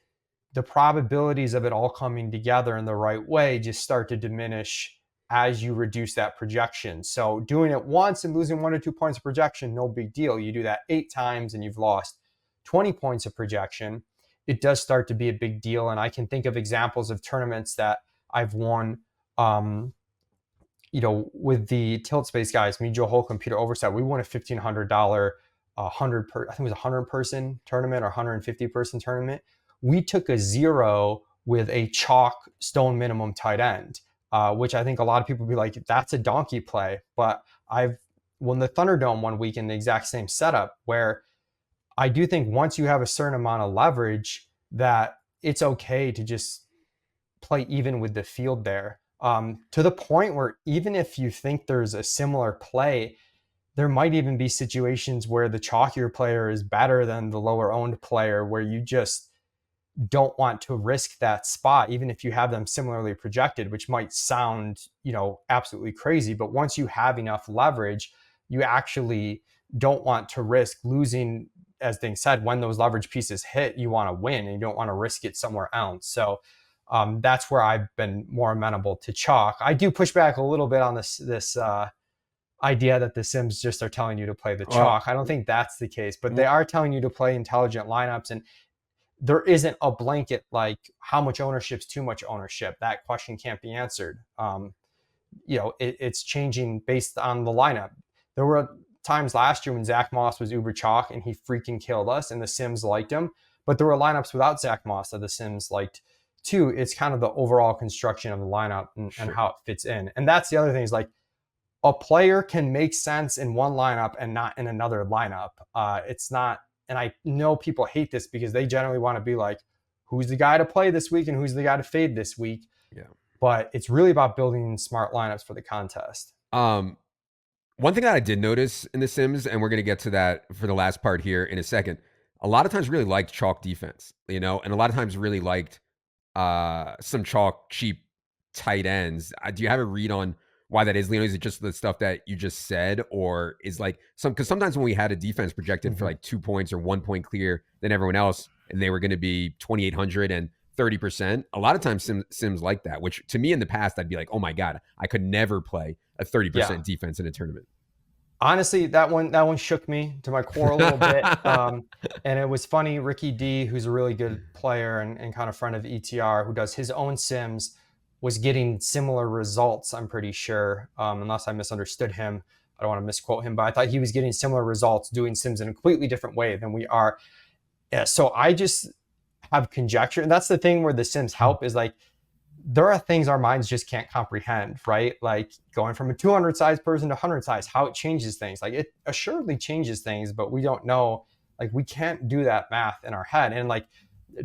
[SPEAKER 3] the probabilities of it all coming together in the right way just start to diminish as you reduce that projection. So doing it once and losing 1 or 2 points of projection, no big deal. You do that 8 times and you've lost 20 points of projection. It does start to be a big deal. And I can think of examples of tournaments that I've won, with the Tilt Space guys, me, Joe Holcomb, Peter Overset. We won a $1,500 I think it was a 100-person tournament or 150-person tournament. We took a 0 with a chalk stone minimum tight end, which I think a lot of people would be like, that's a donkey play. But I've won the Thunderdome one week in the exact same setup, where I do think once you have a certain amount of leverage that it's okay to just play even with the field there, to the point where even if you think there's a similar play, there might even be situations where the chalkier player is better than the lower owned player, where you just don't want to risk that spot, even if you have them similarly projected, which might sound, absolutely crazy. But once you have enough leverage, you actually don't want to risk losing. As Dink said, when those leverage pieces hit, you want to win and you don't want to risk it somewhere else. So that's where I've been more amenable to chalk. I do push back a little bit on this idea that the Sims just are telling you to play the chalk. I don't think that's the case, but they are telling you to play intelligent lineups, and there isn't a blanket like how much ownership's too much ownership. That question can't be answered. It's changing based on the lineup. There were times last year when Zach Moss was uber chalk and he freaking killed us and the Sims liked him, but there were lineups without Zach Moss that the Sims liked too. It's kind of the overall construction of the lineup and how it fits in. And that's the other thing, is like, a player can make sense in one lineup and not in another lineup. It's not, and I know people hate this because they generally want to be like, who's the guy to play this week and who's the guy to fade this week? Yeah. But it's really about building smart lineups for the contest.
[SPEAKER 1] One thing that I did notice in The Sims, and we're going to get to that for the last part here in a second, a lot of times really liked chalk defense, and a lot of times really liked some chalk cheap tight ends. Do you have a read on why that is, Leone? Is it just the stuff that you just said, or is like because sometimes when we had a defense projected for like 2 points or 1 point clear than everyone else, and they were going to be 2,800 and 30%, a lot of times Sims like that, which to me in the past, I'd be like, oh my God, I could never play a 30%
[SPEAKER 3] Yeah.
[SPEAKER 1] defense in a tournament.
[SPEAKER 3] Honestly, that one shook me to my core a little bit. And it was funny. Ricky D, who's a really good player and kind of friend of ETR, who does his own sims, was getting similar results, I'm pretty sure, unless I misunderstood him. I don't want to misquote him, but I thought he was getting similar results doing sims in a completely different way than we are. Yeah, so I just have conjecture. And that's the thing where the sims help, is like, there are things our minds just can't comprehend, right? Like going from a 200 size person to 100 size, how it changes things. Like it assuredly changes things, but we don't know. Like we can't do that math in our head. And like,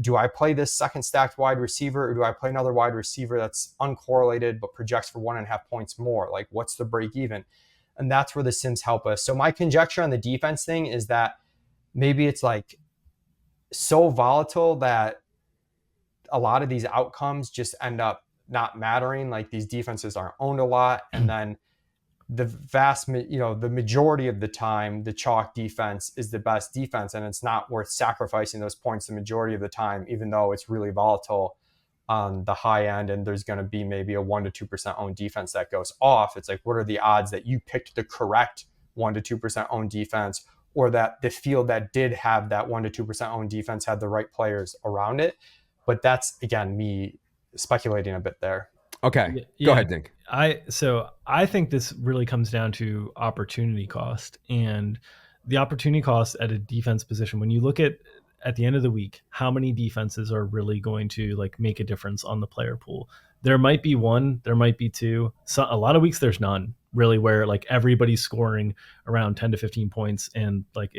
[SPEAKER 3] do I play this second stacked wide receiver, or do I play another wide receiver that's uncorrelated but projects for 1.5 points more? Like what's the break even? And that's where the sims help us. So my conjecture on the defense thing is that maybe it's like so volatile that a lot of these outcomes just end up not mattering. Like these defenses aren't owned a lot. And then the the majority of the time, the chalk defense is the best defense, and it's not worth sacrificing those points the majority of the time, even though it's really volatile on the high end. And there's going to be maybe a 1 to 2% owned defense that goes off. It's like, what are the odds that you picked the correct 1 to 2% owned defense, or that the field that did have that 1 to 2% owned defense had the right players around it? But that's, again, me speculating a bit there.
[SPEAKER 1] Okay. Go ahead, Dink.
[SPEAKER 2] I think this really comes down to opportunity cost, and the opportunity cost at a defense position. When you look at the end of the week, how many defenses are really going to like make a difference on the player pool? There might be one, there might be two. So a lot of weeks there's none really, where like everybody's scoring around 10 to 15 points and like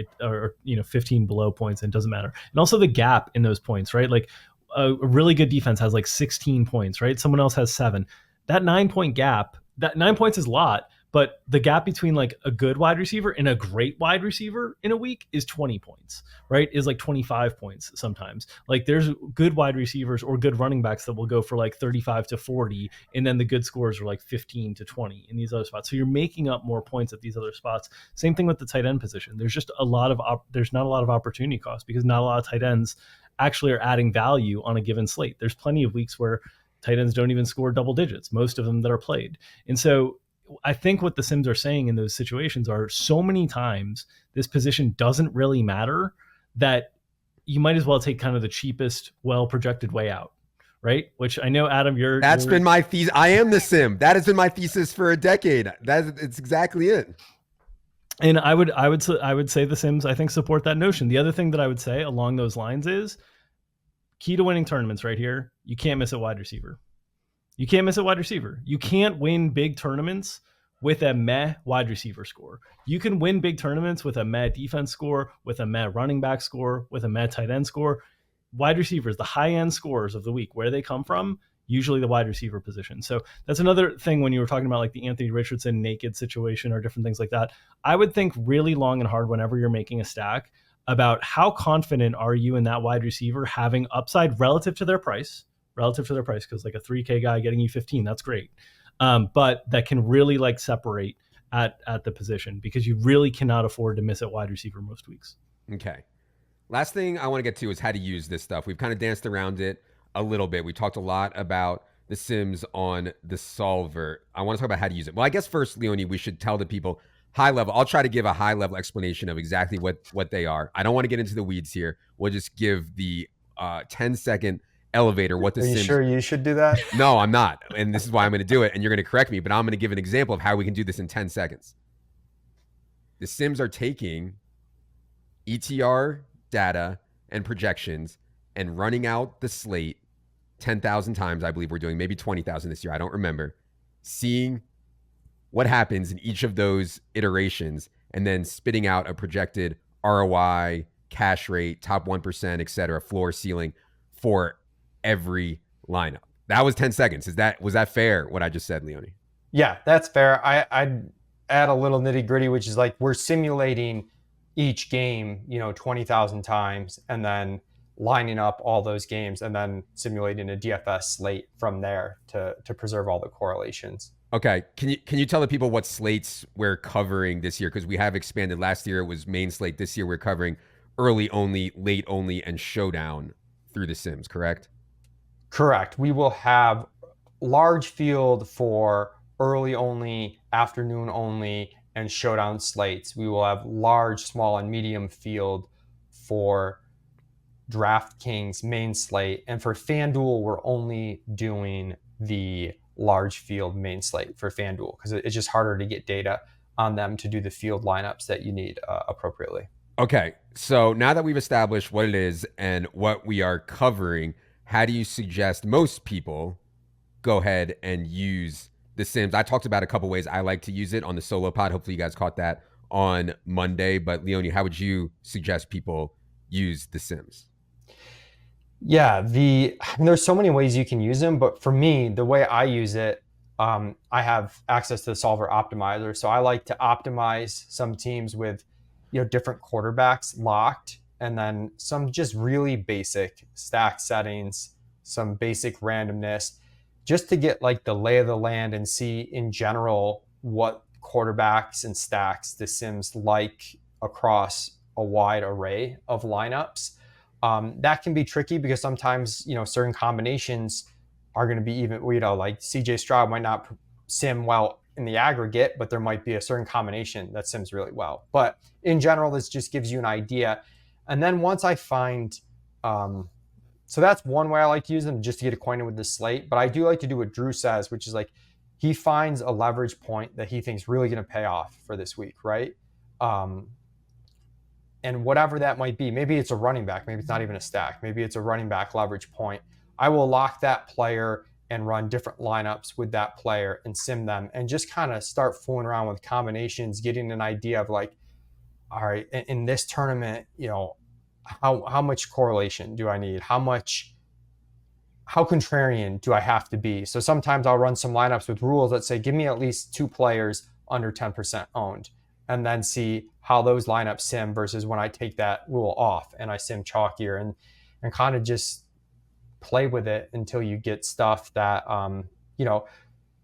[SPEAKER 2] 15 below points, and it doesn't matter. And also the gap in those points, right? Like a really good defense has like 16 points, right? Someone else has 7. That 9-point gap, that 9 points is a lot, but the gap between like a good wide receiver and a great wide receiver in a week is 20 points, right? Is like 25 points sometimes. Like there's good wide receivers or good running backs that will go for like 35 to 40, and then the good scores are like 15 to 20 in these other spots. So you're making up more points at these other spots. Same thing with the tight end position. There's just there's not a lot of opportunity cost, because not a lot of tight ends actually are adding value on a given slate. There's plenty of weeks where tight ends don't even score double digits, most of them that are played. And so I think what the sims are saying in those situations are, so many times this position doesn't really matter, that you might as well take kind of the cheapest, well-projected way out, right? Which I know, Adam,
[SPEAKER 1] That's been my thesis. I am the sim. That has been my thesis for a decade. It's exactly it.
[SPEAKER 2] And I would say the sims, I think, support that notion. The other thing that I would say along those lines is, key to winning tournaments right here, you can't miss a wide receiver. You can't miss a wide receiver. You can't win big tournaments with a meh wide receiver score. You can win big tournaments with a meh defense score, with a meh running back score, with a meh tight end score. Wide receivers, the high end scores of the week, where they come from, usually the wide receiver position. So that's another thing when you were talking about like the Anthony Richardson naked situation or different things like that. I would think really long and hard whenever you're making a stack about how confident are you in that wide receiver having upside relative to their price, because like a 3K guy getting you 15, that's great. But that can really like separate at the position, because you really cannot afford to miss at wide receiver most weeks.
[SPEAKER 1] Okay. Last thing I want to get to is how to use this stuff. We've kind of danced around it a little bit. We talked a lot about the sims on the solver. I want to talk about how to use it. Well, I guess first, Leone, we should tell the people high level. I'll try to give a high level explanation of exactly what they are. I don't want to get into the weeds here. We'll just give the 10-second elevator what the sims.
[SPEAKER 3] Are you sure you should do that?
[SPEAKER 1] No, I'm not. And this is why I'm going to do it. And you're going to correct me, but I'm going to give an example of how we can do this in 10 seconds. The sims are taking ETR data and projections and running out the slate 10,000 times. I believe we're doing maybe 20,000 this year. I don't remember. Seeing what happens in each of those iterations, and then spitting out a projected ROI, cash rate, top 1%, et cetera, floor, ceiling for every lineup. That was 10 seconds. Was that fair, what I just said, Leone?
[SPEAKER 3] Yeah, that's fair. I'd add a little nitty gritty, which is like, we're simulating each game, 20,000 times, and then lining up all those games and then simulating a DFS slate from there to preserve all the correlations.
[SPEAKER 1] Okay. Can you tell the people what slates we're covering this year? Because we have expanded. Last year it was main slate. This year we're covering early only, late only, and showdown through the sims, correct?
[SPEAKER 3] Correct. We will have large field for early only, afternoon only, and showdown slates. We will have large, small, and medium field for DraftKings main slate. And for FanDuel, we're only doing the large field main slate for FanDuel because it's just harder to get data on them to do the field lineups that you need appropriately.
[SPEAKER 1] Okay, so now that we've established what it is and what we are covering, how do you suggest most people go ahead and use the Sims? I talked about a couple ways I like to use it on the solo pod. Hopefully you guys caught that on Monday. But Leone, how would you suggest people use the Sims?
[SPEAKER 3] Yeah, there's so many ways you can use them, but for me, the way I use it, I have access to the solver optimizer. So I like to optimize some teams with, different quarterbacks locked, and then some just really basic stack settings, some basic randomness, just to get like the lay of the land and see in general what quarterbacks and stacks the Sims like across a wide array of lineups. That can be tricky because sometimes, certain combinations are going to be even, like CJ Stroud might not sim well in the aggregate, but there might be a certain combination that sims really well. But in general, this just gives you an idea. And then once I find, so that's one way I like to use them, just to get acquainted with the slate. But I do like to do what Drew says, which is like he finds a leverage point that he thinks really going to pay off for this week, right? And whatever that might be, maybe it's a running back, maybe it's not even a stack, maybe it's a running back leverage point. I will lock that player and run different lineups with that player and sim them and just kind of start fooling around with combinations, getting an idea of like, all right, in this tournament, how much correlation do I need? How contrarian do I have to be? So sometimes I'll run some lineups with rules that say, give me at least 2 players under 10% owned, and then see how those lineups sim versus when I take that rule off and I sim chalkier, and kind of just play with it until you get stuff that,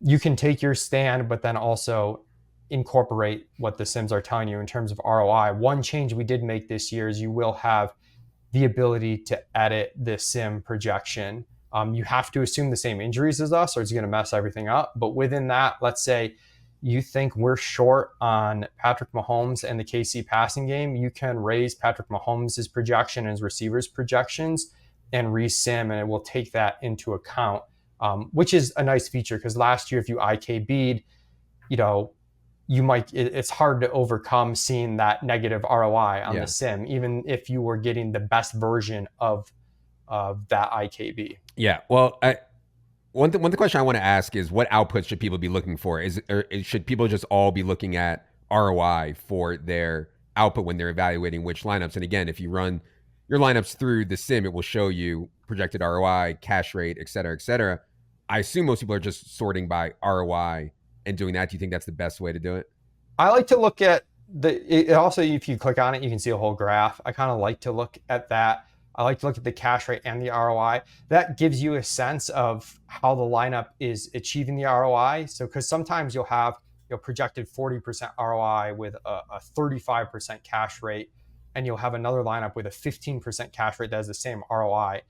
[SPEAKER 3] you can take your stand, but then also incorporate what the Sims are telling you in terms of ROI. One change we did make this year is you will have the ability to edit the Sim projection. You have to assume the same injuries as us or it's going to mess everything up. But within that, let's say you think we're short on Patrick Mahomes and the KC passing game, you can raise Patrick Mahomes' projection and his receivers' projections and resim, and it will take that into account, which is a nice feature because last year, if you IKB'd, it's hard to overcome seeing that negative ROI on the sim, even if you were getting the best version of that IKB.
[SPEAKER 1] Yeah. Well, one question I want to ask is what outputs should people be looking for? Should people just all be looking at ROI for their output when they're evaluating which lineups? And again, if you run your lineups through the sim, it will show you projected ROI, cash rate, et cetera, et cetera. I assume most people are just sorting by ROI and doing that. Do you think that's the best way to do it?
[SPEAKER 3] I like to look at also, if you click on it, you can see a whole graph. I kind of like to look at that. I like to look at the cash rate and the ROI. That gives you a sense of how the lineup is achieving the ROI. So, because sometimes you'll have projected 40% ROI with a 35% cash rate, and you'll have another lineup with a 15% cash rate that has the same ROI.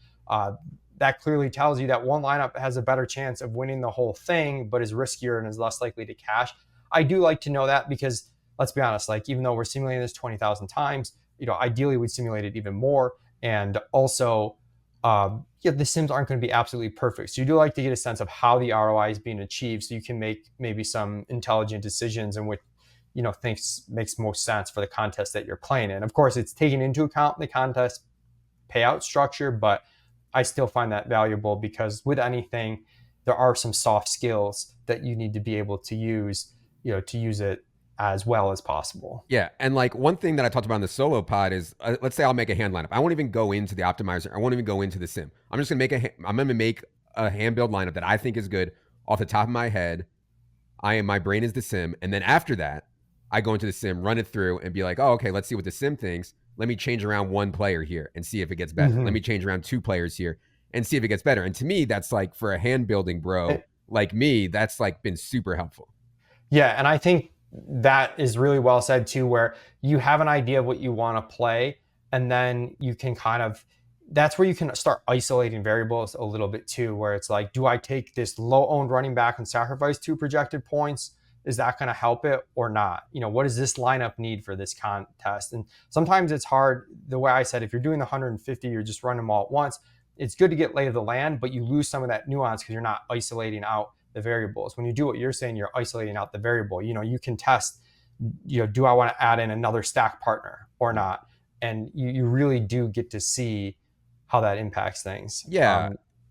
[SPEAKER 3] That clearly tells you that one lineup has a better chance of winning the whole thing, but is riskier and is less likely to cash. I do like to know that because, let's be honest, like even though we're simulating this 20,000 times, ideally we'd simulate it even more. And also, the Sims aren't going to be absolutely perfect. So you do like to get a sense of how the ROI is being achieved so you can make maybe some intelligent decisions in which, thinks makes most sense for the contest that you're playing in. Of course, it's taking into account the contest payout structure, but I still find that valuable because with anything, there are some soft skills that you need to be able to use, to use it as well as possible.
[SPEAKER 1] Yeah. And like one thing that I talked about in the solo pod is let's say I'll make a hand lineup. I won't even go into the optimizer. I won't even go into the sim. I'm just going to make a hand build lineup that I think is good off the top of my head. My brain is the sim. And then after that, I go into the sim, run it through and be like, oh, okay, let's see what the sim thinks. Let me change around one player here and see if it gets better. Let me change around 2 players here and see if it gets better. And to me, that's like for a hand building bro like me, that's like been super helpful.
[SPEAKER 3] Yeah. And I think that is really well said too, where you have an idea of what you want to play, and then you can kind of, that's where you can start isolating variables a little bit too, where it's like, do I take this low owned running back and sacrifice 2 projected points? Is that going to help it or not? What does this lineup need for this contest? And sometimes it's hard. The way I said, if you're doing the 150, you're just running them all at once. It's good to get lay of the land, but you lose some of that nuance because you're not isolating out the variables. When you do what you're saying, you're isolating out the variable. You can test, do I want to add in another stack partner or not? And you really do get to see how that impacts things.
[SPEAKER 1] Yeah.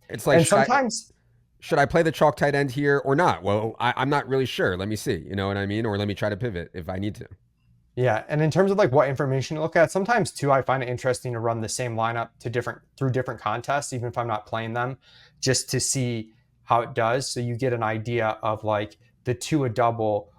[SPEAKER 1] It's like,
[SPEAKER 3] and sometimes
[SPEAKER 1] should I play the chalk tight end here or not? Well, I'm not really sure. Let me see. You know what I mean? Or let me try to pivot if I need to.
[SPEAKER 3] Yeah. And in terms of like what information to look at, sometimes too, I find it interesting to run the same lineup through different contests, even if I'm not playing them, just to see how it does. So you get an idea of like the 2 a double,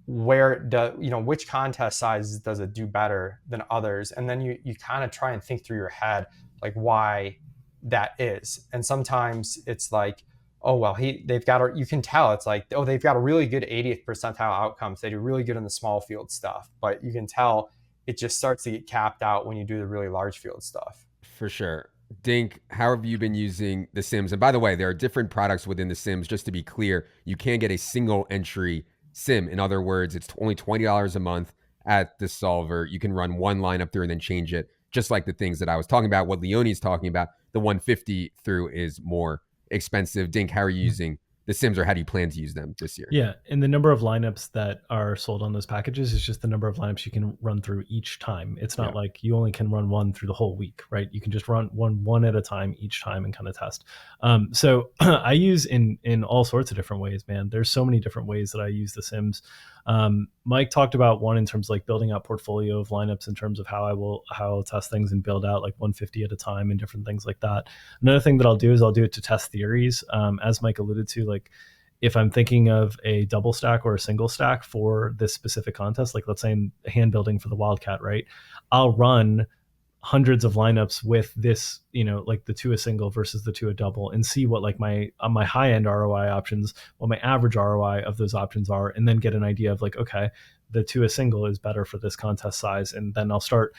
[SPEAKER 3] which contest sizes does it do better than others? And then you kind of try and think through your head, like why that is. And sometimes it's like, oh, well, you can tell it's like, oh, they've got a really good 80th percentile outcomes. They do really good in the small field stuff, but you can tell it just starts to get capped out when you do the really large field stuff.
[SPEAKER 1] For sure. Dink, how have you been using the Sims? And by the way, there are different products within the Sims. Just to be clear, you can get a single entry sim. In other words, it's only $20 a month at the solver. You can run one lineup through and then change it, just like the things that I was talking about. What Leone's talking about, the 150 through is more expensive. Dink, how are you using the Sims, or how do you plan to use them this year?
[SPEAKER 2] Yeah, and the number of lineups that are sold on those packages is just the number of lineups you can run through each time. It's not like you only can run one through the whole week, right? You can just run one at a time each time and kind of test. So I use in all sorts of different ways, man. There's so many different ways that I use the Sims. Mike talked about one in terms of like building out portfolio of lineups in terms of how I'll test things and build out like 150 at a time and different things like that. Another thing that I'll do is I'll do it to test theories. As Mike alluded to, like if I'm thinking of a double stack or a single stack for this specific contest, like let's say in hand building for the Wildcat, right? I'll run hundreds of lineups with this, like the 2 a single versus the 2 a double, and see what like my high end ROI options, what my average ROI of those options are, and then get an idea of like, okay, the 2 a single is better for this contest size, and then I'll start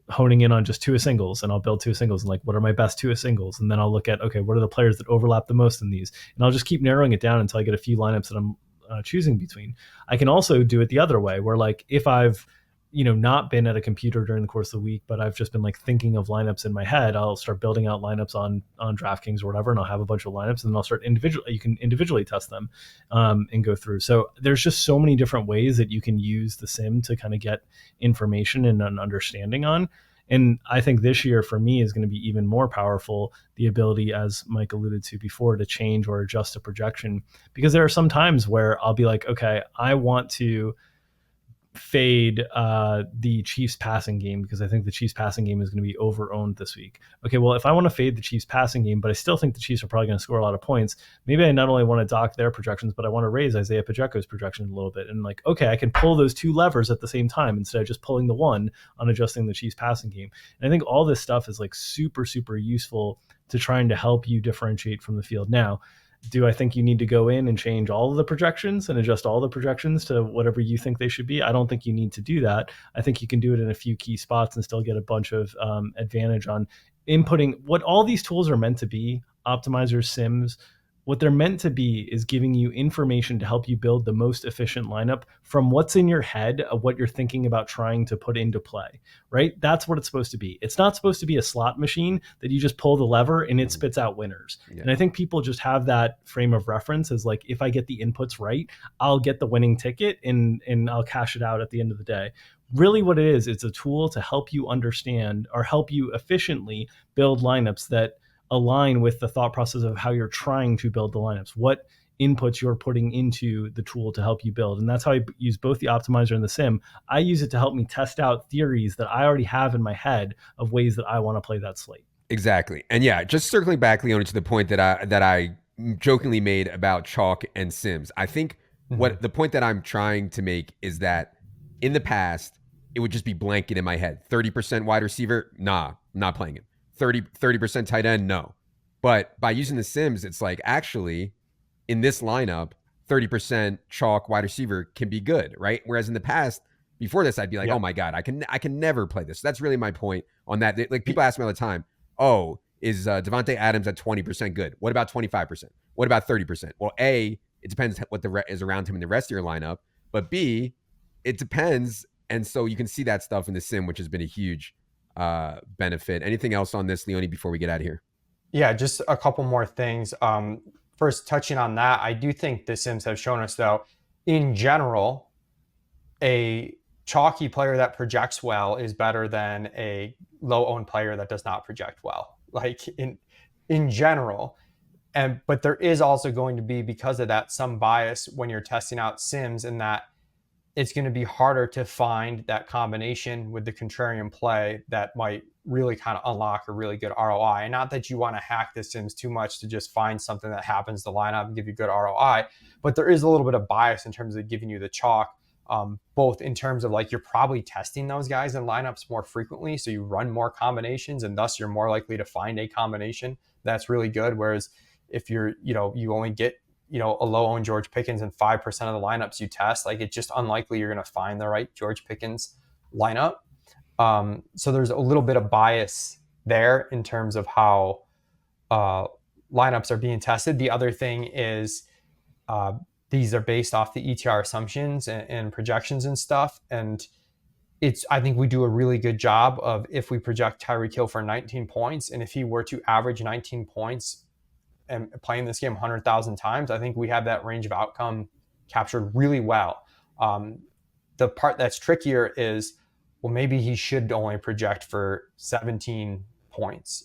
[SPEAKER 2] honing in on just 2 a singles, and I'll build 2 a singles and like, what are my best 2 a singles? And then I'll look at, okay, what are the players that overlap the most in these? And I'll just keep narrowing it down until I get a few lineups that I'm choosing between. I can also do it the other way, where like if I've not been at a computer during the course of the week, but I've just been like thinking of lineups in my head, I'll start building out lineups on DraftKings or whatever, and I'll have a bunch of lineups, and then I'll start you can individually test them and go through. So there's just so many different ways that you can use the sim to kind of get information and an understanding on. And I think this year for me is going to be even more powerful, the ability, as Mike alluded to before, to change or adjust a projection, because there are some times where I'll be like, okay, I want to fade the Chiefs passing game because I think the Chiefs passing game is going to be over-owned this week. Okay, well, if I want to fade the Chiefs passing game, but I still think the Chiefs are probably going to score a lot of points, maybe I not only want to dock their projections, but I want to raise Isaiah Pacheco's projection a little bit. And like, okay, I can pull those 2 levers at the same time instead of just pulling the one on adjusting the Chiefs passing game. And I think all this stuff is like super, super useful to trying to help you differentiate from the field. Now, do I think you need to go in and change all of the projections and adjust all the projections to whatever you think they should be? I don't think you need to do that. I think you can do it in a few key spots and still get a bunch of advantage on inputting. What all these tools are meant to be, optimizers, sims, what they're meant to be is giving you information to help you build the most efficient lineup from what's in your head of what you're thinking about trying to put into play, right? That's what it's supposed to be. It's not supposed to be a slot machine that you just pull the lever and it spits out winners. Yeah. And I think people just have that frame of reference as like, if I get the inputs right, I'll get the winning ticket and I'll cash it out at the end of the day. Really what it is, it's a tool to help you understand or help you efficiently build lineups that align with the thought process of how you're trying to build the lineups, what inputs you're putting into the tool to help you build. And that's how I use both the optimizer and the sim. I use it to help me test out theories that I already have in my head of ways that I want to play that slate.
[SPEAKER 1] Exactly. And yeah, just circling back, Leone, to the point that I jokingly made about chalk and sims. I think what the point that I'm trying to make is that in the past, it would just be blanket in my head. 30% wide receiver, nah, I'm not playing it. 30% tight end, no. But by using the sims, it's like, actually, in this lineup, 30% chalk wide receiver can be good, right? Whereas in the past, before this, I'd be like, oh my God, I can never play this. That's really my point on that. Like, people ask me all the time, oh, Is Devontae Adams at 20% good? What about 25%? What about 30%? Well, A, it depends what is around him in the rest of your lineup. But B, it depends. And so you can see that stuff in the sim, which has been a huge benefit. Anything else on this, Leone, before we get out of here?
[SPEAKER 3] Yeah, just a couple more things. First, touching on that, I do think the Sims have shown us, though, in general, a chalky player that projects well is better than a low-owned player that does not project well, like in general. But there is also going to be, because of that, some bias when you're testing out Sims, in that it's going to be harder to find that combination with the contrarian play that might really kind of unlock a really good ROI. And not that you want to hack the Sims too much to just find something that happens to line up and give you good ROI, but there is a little bit of bias in terms of giving you the chalk, both in terms of like you're probably testing those guys in lineups more frequently, so you run more combinations and thus you're more likely to find a combination that's really good. Whereas if you're, you only get a low-owned George Pickens in 5% of the lineups you test, like it's just unlikely you're going to find the right George Pickens lineup. So there's a little bit of bias there in terms of how lineups are being tested. The other thing is these are based off the ETR assumptions and projections and stuff. And I think we do a really good job of, if we project Tyreek Hill for 19 points, and if he were to average 19 points and playing this game 100,000 times, I think we have that range of outcome captured really well. The part that's trickier is, well, maybe he should only project for 17 points,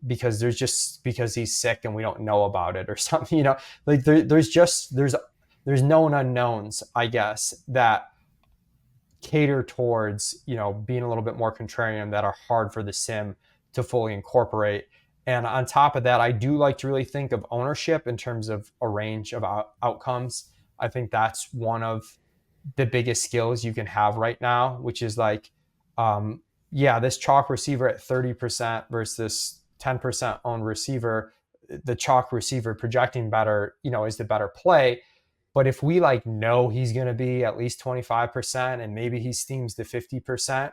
[SPEAKER 3] because because he's sick and we don't know about it or something, like there's known unknowns, I guess, that cater towards, being a little bit more contrarian, that are hard for the sim to fully incorporate. And on top of that, I do like to really think of ownership in terms of a range of outcomes. I think that's one of the biggest skills you can have right now, which is like, this chalk receiver at 30% versus this 10% owned receiver, the chalk receiver projecting better, is the better play. But if we know he's going to be at least 25% and maybe he steams to 50%,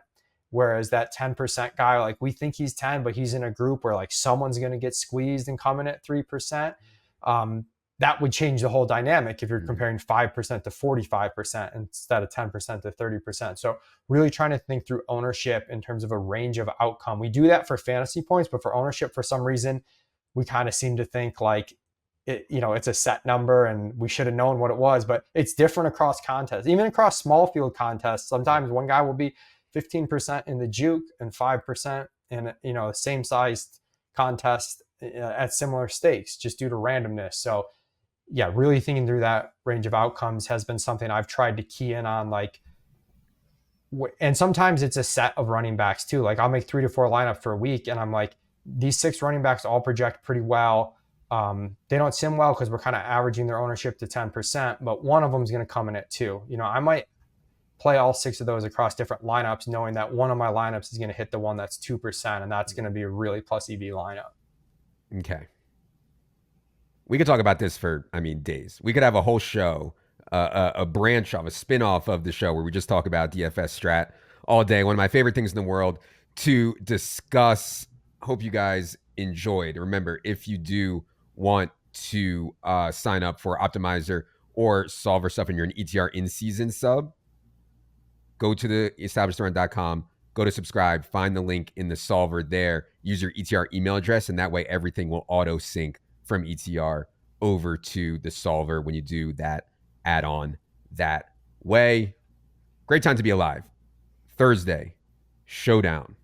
[SPEAKER 3] whereas that 10% guy, we think he's 10, but he's in a group where someone's going to get squeezed and come in at 3%. That would change the whole dynamic if you're comparing 5% to 45% instead of 10% to 30%. So really trying to think through ownership in terms of a range of outcome. We do that for fantasy points, but for ownership, for some reason, we kind of seem to think it's a set number and we should have known what it was, but it's different across contests. Even across small field contests, sometimes one guy will be 15% in the juke and 5% in the same sized contest at similar stakes, just due to randomness. So yeah, really thinking through that range of outcomes has been something I've tried to key in on. And sometimes it's a set of running backs too. I'll make 3 to 4 lineup for a week and I'm these 6 running backs all project pretty well. They don't sim well because we're kind of averaging their ownership to 10%, but one of them is going to come in at 2. I might play all 6 of those across different lineups, knowing that one of my lineups is going to hit the one that's 2%, and that's going to be a really plus EV lineup.
[SPEAKER 1] Okay. We could talk about this for, days. We could have a whole show, a branch of, a spin-off of the show where we just talk about DFS strat all day. One of my favorite things in the world to discuss. Hope you guys enjoyed. Remember, if you do want to sign up for Optimizer or Solver stuff and you're an ETR in-season sub, go to the establishedrun.com, go to subscribe, find the link in the Solver there, use your ETR email address, and that way everything will auto sync from ETR over to the Solver when you do that add-on that way. Great time to be alive. Thursday, Showdown.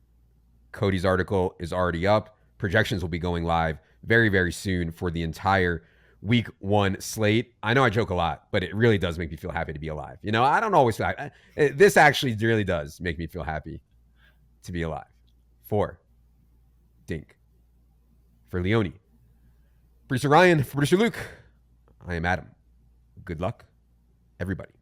[SPEAKER 1] Cody's article is already up. Projections will be going live very, very soon for the entire week 1 slate. I know I joke a lot, but it really does make me feel happy to be alive. I don't always feel this actually really does make me feel happy to be alive. For Dink, for Leone, producer Ryan, for producer Luke, I am Adam. Good luck, everybody.